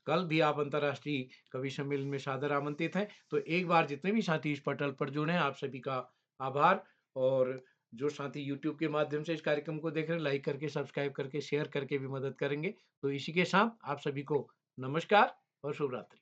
कल भी आप अंतर्राष्ट्रीय कवि सम्मेलन में सादर आमंत्रित हैं। तो एक बार जितने भी साथी इस पटल पर जुड़े हैं, आप सभी का आभार। और जो साथी यूट्यूब के माध्यम से इस कार्यक्रम को देख रहे हैं, लाइक करके, सब्सक्राइब करके, शेयर करके भी मदद करेंगे। तो इसी के साथ आप सभी को नमस्कार और शुभ रात्रि।